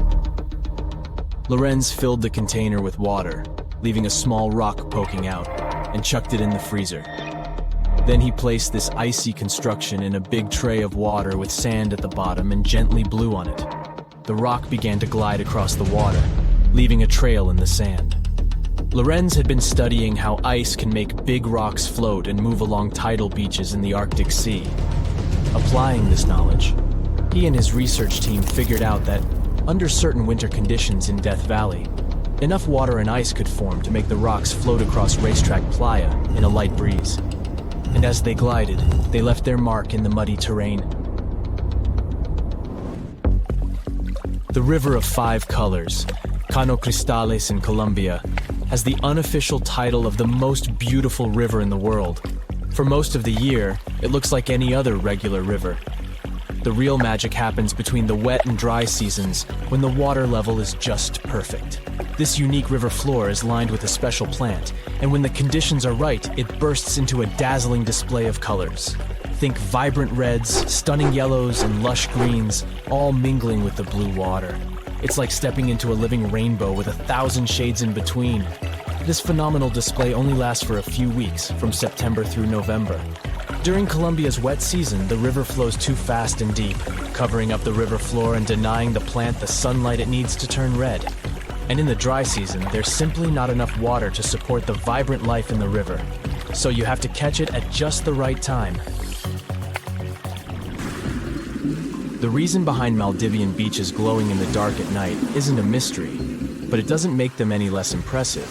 Lorenz filled the container with water, leaving a small rock poking out, and chucked it in the freezer. Then he placed this icy construction in a big tray of water with sand at the bottom and gently blew on it. The rock began to glide across the water, leaving a trail in the sand. Lorenz had been studying how ice can make big rocks float and move along tidal beaches in the Arctic Sea. Applying this knowledge, he and his research team figured out that, under certain winter conditions in Death Valley, enough water and ice could form to make the rocks float across Racetrack Playa in a light breeze. And as they glided, they left their mark in the muddy terrain. The River of Five Colors, Cano Cristales in Colombia, has the unofficial title of the most beautiful river in the world. For most of the year, it looks like any other regular river. The real magic happens between the wet and dry seasons, when the water level is just perfect. This unique river floor is lined with a special plant, and when the conditions are right, it bursts into a dazzling display of colors. Think vibrant reds, stunning yellows, and lush greens, all mingling with the blue water. It's like stepping into a living rainbow with 1,000 shades in between. This phenomenal display only lasts for a few weeks, from September through November. During Colombia's wet season, the river flows too fast and deep, covering up the river floor and denying the plant the sunlight it needs to turn red. And in the dry season, there's simply not enough water to support the vibrant life in the river. So you have to catch it at just the right time. The reason behind Maldivian beaches glowing in the dark at night isn't a mystery, but it doesn't make them any less impressive.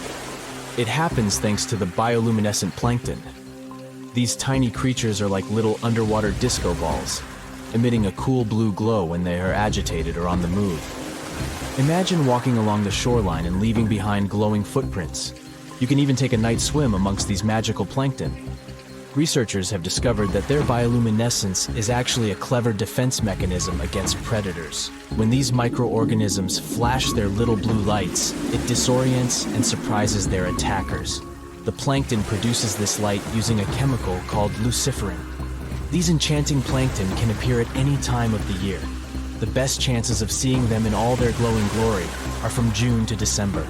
It happens thanks to the bioluminescent plankton. These tiny creatures are like little underwater disco balls. emitting a cool blue glow when they are agitated or on the move. Imagine walking along the shoreline and leaving behind glowing footprints. You can even take a night swim amongst these magical plankton. Researchers have discovered that their bioluminescence is actually a clever defense mechanism against predators. When these microorganisms flash their little blue lights, it disorients and surprises their attackers. The plankton produces this light using a chemical called luciferin. These enchanting plankton can appear at any time of the year. The best chances of seeing them in all their glowing glory are from June to December.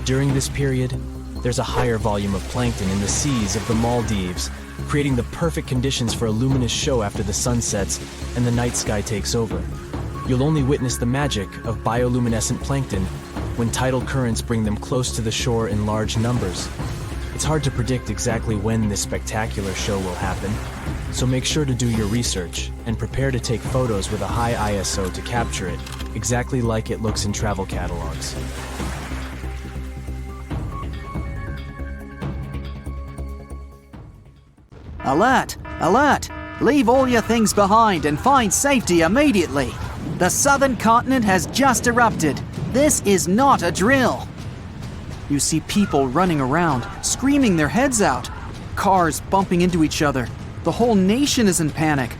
During this period, there's a higher volume of plankton in the seas of the Maldives, creating the perfect conditions for a luminous show after the sun sets and the night sky takes over. You'll only witness the magic of bioluminescent plankton when tidal currents bring them close to the shore in large numbers. It's hard to predict exactly when this spectacular show will happen, so make sure to do your research and prepare to take photos with a high ISO to capture it, exactly like it looks in travel catalogs. Alert! Alert! Leave all your things behind and find safety immediately. The southern continent has just erupted. This is not a drill. You see people running around, screaming their heads out. Cars bumping into each other. The whole nation is in panic.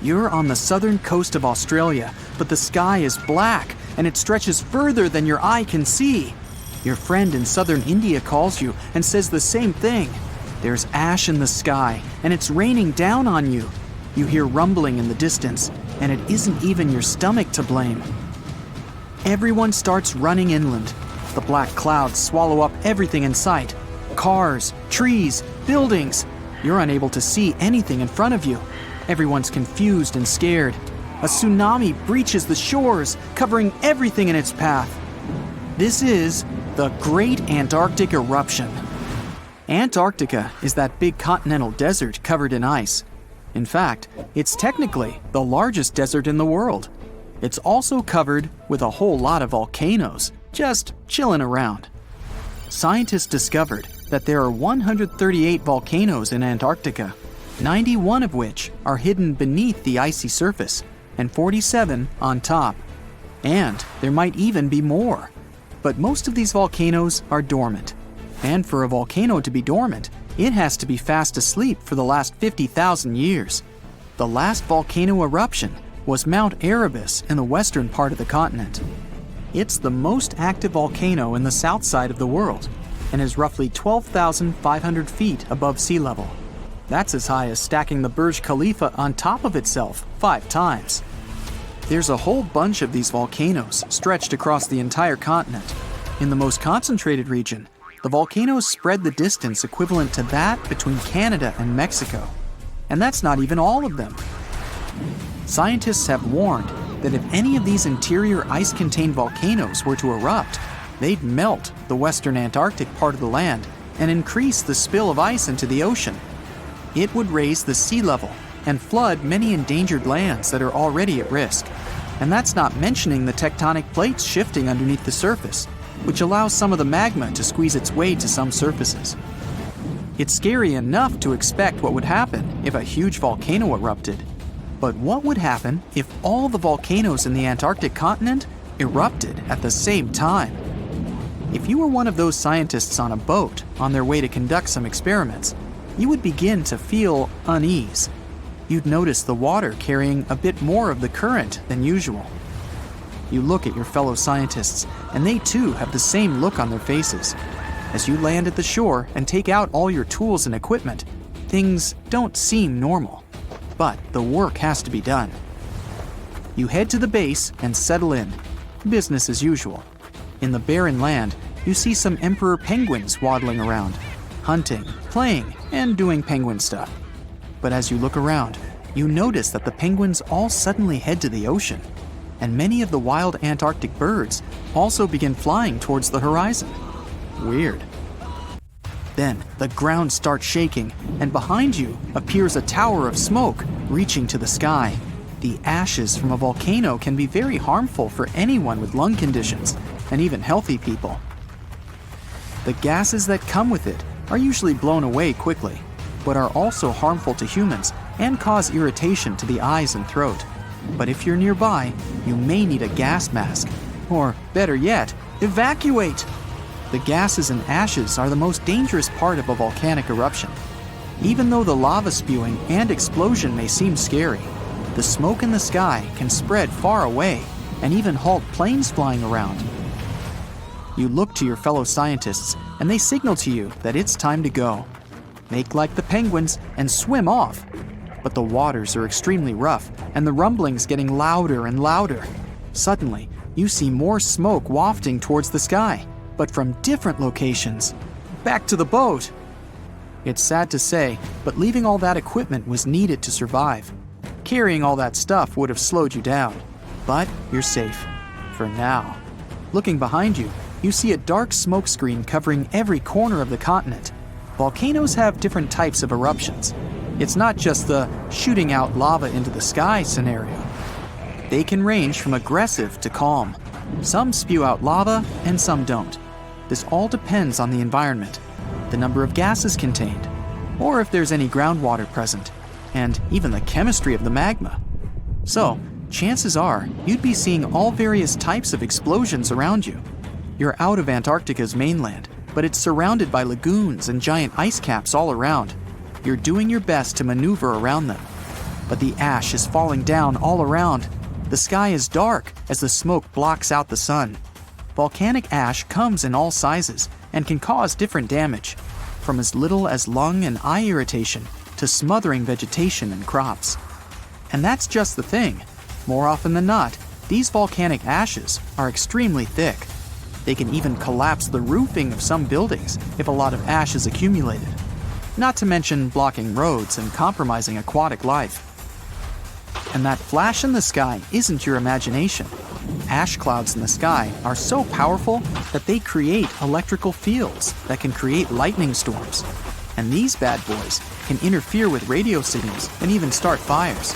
You're on the southern coast of Australia, but the sky is black and it stretches further than your eye can see. Your friend in southern India calls you and says the same thing. There's ash in the sky, and it's raining down on you. You hear rumbling in the distance, and it isn't even your stomach to blame. Everyone starts running inland. The black clouds swallow up everything in sight. Cars, trees, buildings. You're unable to see anything in front of you. Everyone's confused and scared. A tsunami breaches the shores, covering everything in its path. This is the Great Antarctic Eruption. Antarctica is that big continental desert covered in ice. In fact, it's technically the largest desert in the world. It's also covered with a whole lot of volcanoes, just chilling around. Scientists discovered that there are 138 volcanoes in Antarctica, 91 of which are hidden beneath the icy surface, and 47 on top. And there might even be more. But most of these volcanoes are dormant. And for a volcano to be dormant, it has to be fast asleep for the last 50,000 years. The last volcano eruption was Mount Erebus in the western part of the continent. It's the most active volcano in the south side of the world and is roughly 12,500 feet above sea level. That's as high as stacking the Burj Khalifa on top of itself 5 times. There's a whole bunch of these volcanoes stretched across the entire continent. In the most concentrated region, the volcanoes spread the distance equivalent to that between Canada and Mexico. And that's not even all of them. Scientists have warned that if any of these interior ice-contained volcanoes were to erupt, they'd melt the western Antarctic part of the land and increase the spill of ice into the ocean. It would raise the sea level and flood many endangered lands that are already at risk. And that's not mentioning the tectonic plates shifting underneath the surface, which allows some of the magma to squeeze its way to some surfaces. It's scary enough to expect what would happen if a huge volcano erupted. But what would happen if all the volcanoes in the Antarctic continent erupted at the same time? If you were one of those scientists on a boat on their way to conduct some experiments, you would begin to feel unease. You'd notice the water carrying a bit more of the current than usual. You look at your fellow scientists, and they too have the same look on their faces. As you land at the shore and take out all your tools and equipment, things don't seem normal. But the work has to be done. You head to the base and settle in. Business as usual. In the barren land, you see some emperor penguins waddling around, hunting, playing, and doing penguin stuff. But as you look around, you notice that the penguins all suddenly head to the ocean, and many of the wild Antarctic birds also begin flying towards the horizon. Weird. Then the ground starts shaking, and behind you appears a tower of smoke reaching to the sky. The ashes from a volcano can be very harmful for anyone with lung conditions, and even healthy people. The gases that come with it are usually blown away quickly, but are also harmful to humans and cause irritation to the eyes and throat. But if you're nearby, you may need a gas mask. Or, better yet, evacuate! The gases and ashes are the most dangerous part of a volcanic eruption. Even though the lava spewing and explosion may seem scary, the smoke in the sky can spread far away and even halt planes flying around. You look to your fellow scientists and they signal to you that it's time to go. Make like the penguins and swim off. But the waters are extremely rough and the rumblings getting louder and louder. Suddenly, you see more smoke wafting towards the sky, but from different locations. Back to the boat! It's sad to say, but leaving all that equipment was needed to survive. Carrying all that stuff would have slowed you down. But you're safe. For now. Looking behind you, you see a dark smoke screen covering every corner of the continent. Volcanoes have different types of eruptions. It's not just the shooting out lava into the sky scenario. They can range from aggressive to calm. Some spew out lava and some don't. This all depends on the environment, the number of gases contained, or if there's any groundwater present, and even the chemistry of the magma. So, chances are you'd be seeing all various types of explosions around you. You're out of Antarctica's mainland, but it's surrounded by lagoons and giant ice caps all around. You're doing your best to maneuver around them. But the ash is falling down all around. The sky is dark as the smoke blocks out the sun. Volcanic ash comes in all sizes and can cause different damage, from as little as lung and eye irritation to smothering vegetation and crops. And that's just the thing. More often than not, these volcanic ashes are extremely thick. They can even collapse the roofing of some buildings if a lot of ash is accumulated. Not to mention blocking roads and compromising aquatic life. And that flash in the sky isn't your imagination. Ash clouds in the sky are so powerful that they create electrical fields that can create lightning storms. And these bad boys can interfere with radio signals and even start fires.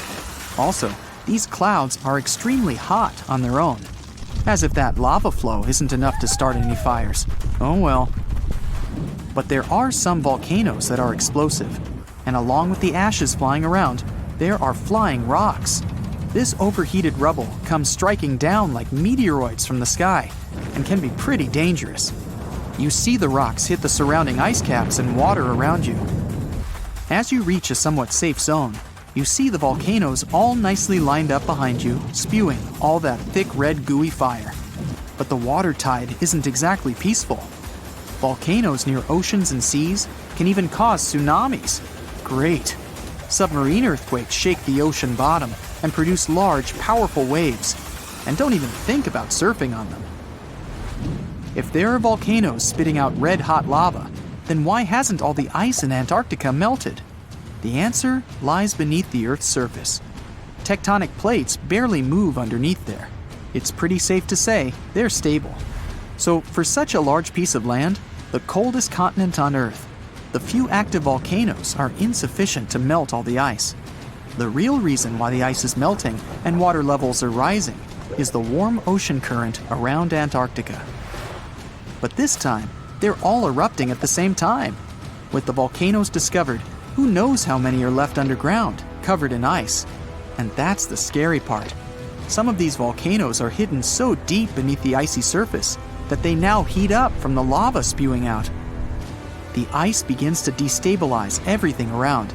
Also, these clouds are extremely hot on their own. As if that lava flow isn't enough to start any fires. Oh well. But there are some volcanoes that are explosive. And along with the ashes flying around, there are flying rocks. This overheated rubble comes striking down like meteoroids from the sky and can be pretty dangerous. You see the rocks hit the surrounding ice caps and water around you. As you reach a somewhat safe zone, you see the volcanoes all nicely lined up behind you, spewing all that thick red gooey fire. But the water tide isn't exactly peaceful. Volcanoes near oceans and seas can even cause tsunamis. Great. Submarine earthquakes shake the ocean bottom and produce large, powerful waves. And don't even think about surfing on them. If there are volcanoes spitting out red-hot lava, then why hasn't all the ice in Antarctica melted? The answer lies beneath the Earth's surface. Tectonic plates barely move underneath there. It's pretty safe to say they're stable. So for such a large piece of land, the coldest continent on Earth, the few active volcanoes are insufficient to melt all the ice. The real reason why the ice is melting and water levels are rising is the warm ocean current around Antarctica. But this time, they're all erupting at the same time. With the volcanoes discovered, who knows how many are left underground, covered in ice. And that's the scary part. Some of these volcanoes are hidden so deep beneath the icy surface that they now heat up from the lava spewing out. The ice begins to destabilize everything around.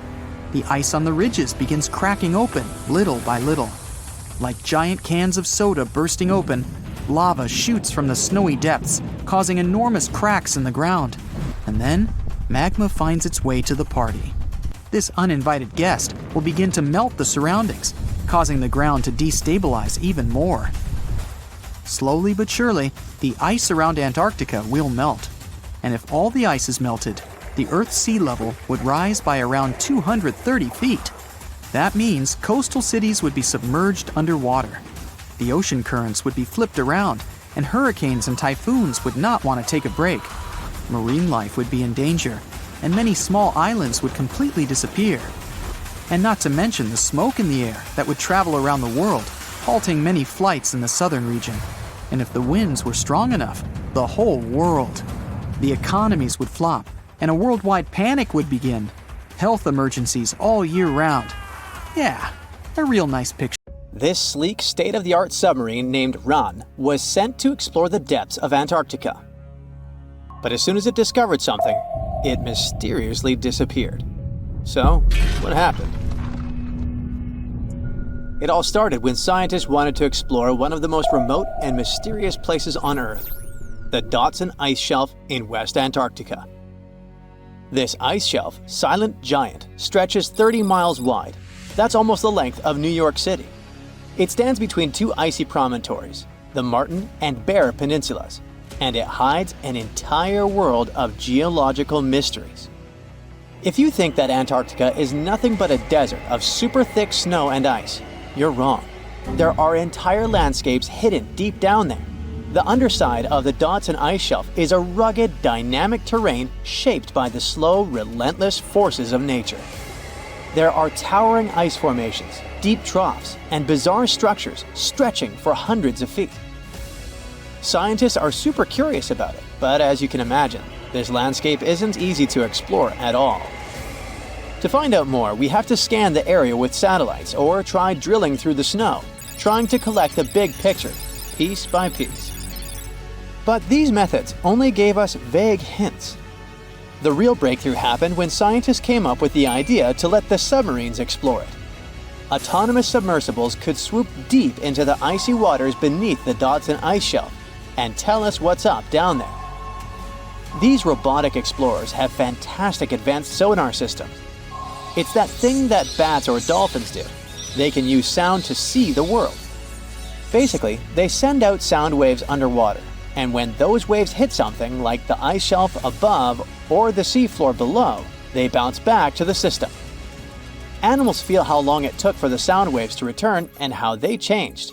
The ice on the ridges begins cracking open little by little. Like giant cans of soda bursting open, lava shoots from the snowy depths, causing enormous cracks in the ground. And then, magma finds its way to the party. This uninvited guest will begin to melt the surroundings, causing the ground to destabilize even more. Slowly but surely, the ice around Antarctica will melt. And if all the ice is melted, the Earth's sea level would rise by around 230 feet. That means coastal cities would be submerged underwater. The ocean currents would be flipped around, and hurricanes and typhoons would not want to take a break. Marine life would be in danger, and many small islands would completely disappear. And not to mention the smoke in the air that would travel around the world, halting many flights in the southern region. And if the winds were strong enough, the whole world. The economies would flop, and a worldwide panic would begin. Health emergencies all year round. Yeah, a real nice picture. This sleek, state-of-the-art submarine named Ran was sent to explore the depths of Antarctica. But as soon as it discovered something, it mysteriously disappeared. So, what happened? It all started when scientists wanted to explore one of the most remote and mysterious places on Earth, the Dodson Ice Shelf in West Antarctica. This ice shelf, silent giant, stretches 30 miles wide. That's almost the length of New York City. It stands between two icy promontories, the Martin and Bear Peninsulas, and it hides an entire world of geological mysteries. If you think that Antarctica is nothing but a desert of super thick snow and ice, you're wrong. There are entire landscapes hidden deep down there. The underside of the Dodson Ice Shelf is a rugged, dynamic terrain shaped by the slow, relentless forces of nature. There are towering ice formations, deep troughs, and bizarre structures stretching for hundreds of feet. Scientists are super curious about it, but as you can imagine, this landscape isn't easy to explore at all. To find out more, we have to scan the area with satellites or try drilling through the snow, trying to collect the big picture, piece by piece. But these methods only gave us vague hints. The real breakthrough happened when scientists came up with the idea to let the submarines explore it. Autonomous submersibles could swoop deep into the icy waters beneath the Dodson Ice Shelf and tell us what's up down there. These robotic explorers have fantastic advanced sonar systems. It's that thing that bats or dolphins do. They can use sound to see the world. Basically, they send out sound waves underwater, and when those waves hit something like the ice shelf above or the seafloor below, they bounce back to the system. Animals feel how long it took for the sound waves to return and how they changed.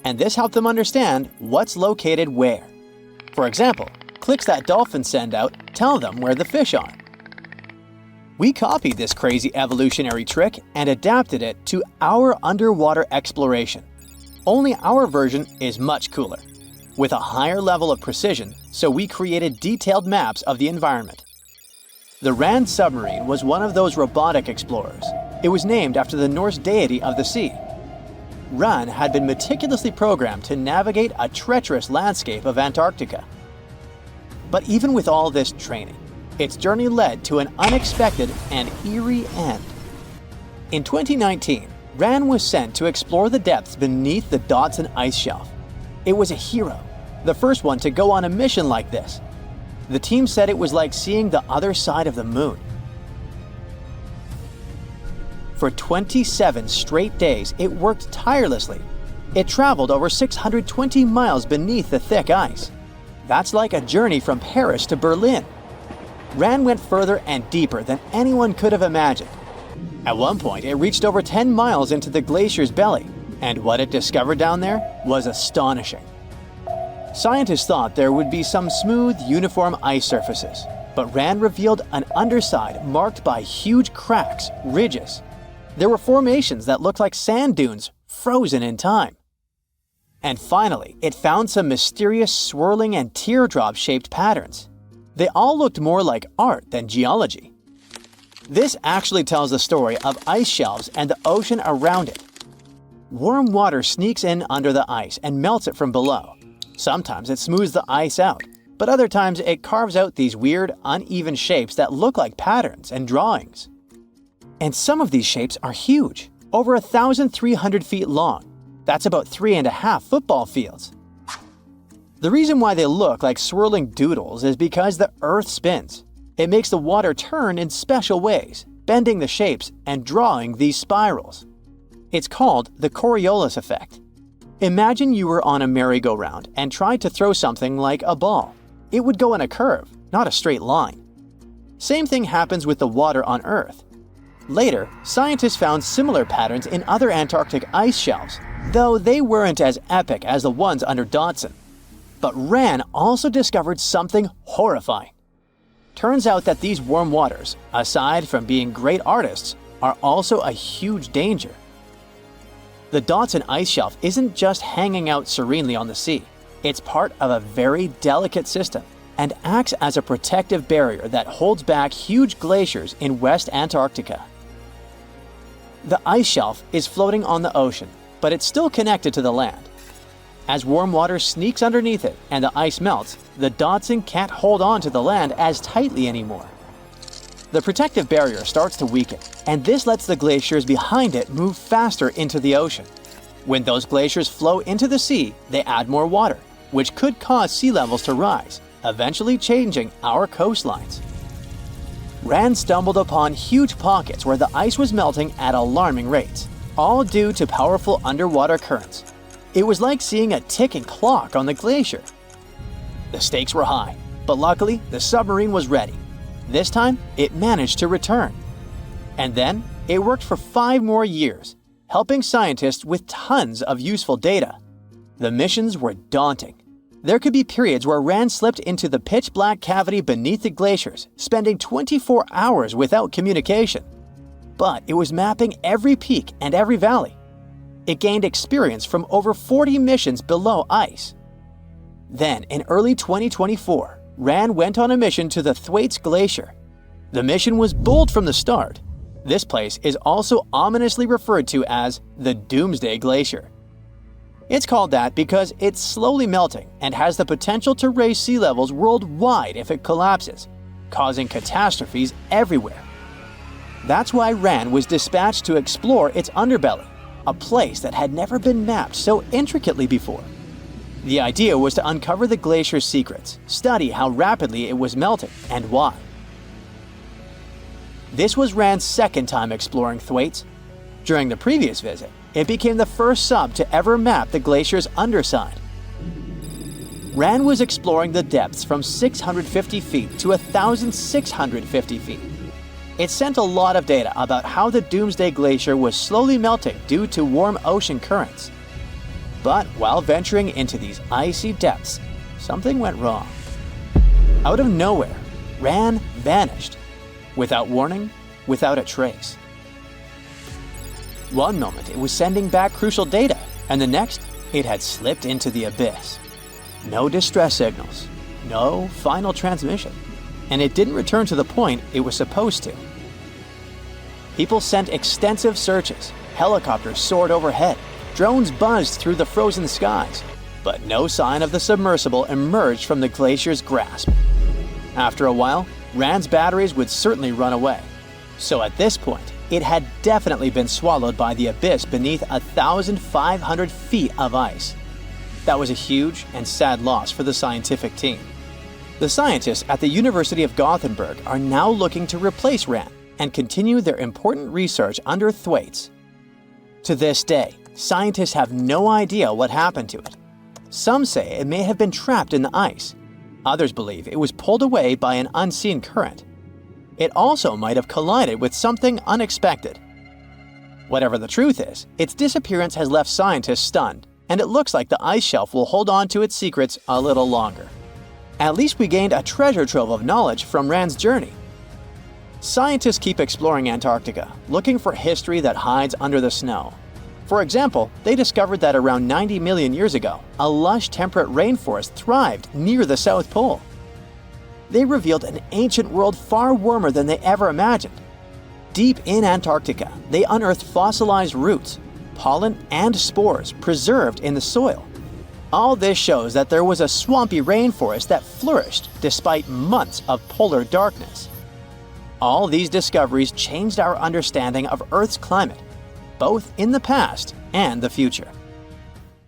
And this helped them understand what's located where. For example, clicks that dolphins send out tell them where the fish are. We copied this crazy evolutionary trick and adapted it to our underwater exploration. Only our version is much cooler, with a higher level of precision, so we created detailed maps of the environment. The Rand submarine was one of those robotic explorers. It was named after the Norse deity of the sea. Ran had been meticulously programmed to navigate a treacherous landscape of Antarctica. But even with all this training, its journey led to an unexpected and eerie end. In 2019, Ran was sent to explore the depths beneath the Dodson Ice Shelf. It was a hero, the first one to go on a mission like this. The team said it was like seeing the other side of the moon. For 27 straight days, it worked tirelessly. It traveled over 620 miles beneath the thick ice. That's like a journey from Paris to Berlin. Ran went further and deeper than anyone could have imagined. At one point, it reached over 10 miles into the glacier's belly, and what it discovered down there was astonishing. Scientists thought there would be some smooth, uniform ice surfaces, but Ran revealed an underside marked by huge cracks, ridges. There were formations that looked like sand dunes, frozen in time. And finally, it found some mysterious swirling and teardrop-shaped patterns. They all looked more like art than geology. This actually tells the story of ice shelves and the ocean around it. Warm water sneaks in under the ice and melts it from below. Sometimes it smooths the ice out, but other times it carves out these weird, uneven shapes that look like patterns and drawings. And some of these shapes are huge, over 1,300 feet long. That's about 3.5 football fields. The reason why they look like swirling doodles is because the Earth spins. It makes the water turn in special ways, bending the shapes and drawing these spirals. It's called the Coriolis effect. Imagine you were on a merry-go-round and tried to throw something like a ball. It would go in a curve, not a straight line. Same thing happens with the water on Earth. Later, scientists found similar patterns in other Antarctic ice shelves, though they weren't as epic as the ones under Dodson. But Ran also discovered something horrifying. Turns out that these warm waters, aside from being great artists, are also a huge danger. The Dodson Ice Shelf isn't just hanging out serenely on the sea. It's part of a very delicate system and acts as a protective barrier that holds back huge glaciers in West Antarctica. The ice shelf is floating on the ocean, but it's still connected to the land. As warm water sneaks underneath it and the ice melts, the Dodson can't hold on to the land as tightly anymore. The protective barrier starts to weaken, and this lets the glaciers behind it move faster into the ocean. When those glaciers flow into the sea, they add more water, which could cause sea levels to rise, eventually changing our coastlines. Rand stumbled upon huge pockets where the ice was melting at alarming rates, all due to powerful underwater currents. It was like seeing a ticking clock on the glacier. The stakes were high, but luckily the submarine was ready. This time, it managed to return. And then, it worked for 5 more years, helping scientists with tons of useful data. The missions were daunting. There could be periods where Rand slipped into the pitch-black cavity beneath the glaciers, spending 24 hours without communication. But it was mapping every peak and every valley. It gained experience from over 40 missions below ice. Then, in early 2024, Rand went on a mission to the Thwaites Glacier. The mission was bold from the start. This place is also ominously referred to as the Doomsday Glacier. It's called that because it's slowly melting and has the potential to raise sea levels worldwide if it collapses, causing catastrophes everywhere. That's why Rand was dispatched to explore its underbelly, a place that had never been mapped so intricately before. The idea was to uncover the glacier's secrets, study how rapidly it was melting, and why. This was Rand's second time exploring Thwaites. During the previous visit, it became the first sub to ever map the glacier's underside. Rand was exploring the depths from 650 feet to 1,650 feet. It sent a lot of data about how the Doomsday Glacier was slowly melting due to warm ocean currents. But while venturing into these icy depths, something went wrong. Out of nowhere, Rand vanished. Without warning, without a trace. One moment it was sending back crucial data, and the next, it had slipped into the abyss. No distress signals, no final transmission, and it didn't return to the point it was supposed to. People sent extensive searches, helicopters soared overhead, drones buzzed through the frozen skies, but no sign of the submersible emerged from the glacier's grasp. After a while, Rand's batteries would certainly run away. So at this point, it had definitely been swallowed by the abyss beneath 1,500 feet of ice. That was a huge and sad loss for the scientific team. The scientists at the University of Gothenburg are now looking to replace Rand and continue their important research under Thwaites. To this day, scientists have no idea what happened to it. Some say it may have been trapped in the ice. Others believe it was pulled away by an unseen current. It also might have collided with something unexpected. Whatever the truth is, its disappearance has left scientists stunned, and it looks like the ice shelf will hold on to its secrets a little longer. At least we gained a treasure trove of knowledge from Rand's journey. Scientists keep exploring Antarctica, looking for history that hides under the snow. For example, they discovered that around 90 million years ago, a lush temperate rainforest thrived near the South Pole. They revealed an ancient world far warmer than they ever imagined. Deep in Antarctica, they unearthed fossilized roots, pollen, and spores preserved in the soil. All this shows that there was a swampy rainforest that flourished despite months of polar darkness. All these discoveries changed our understanding of Earth's climate, both in the past and the future.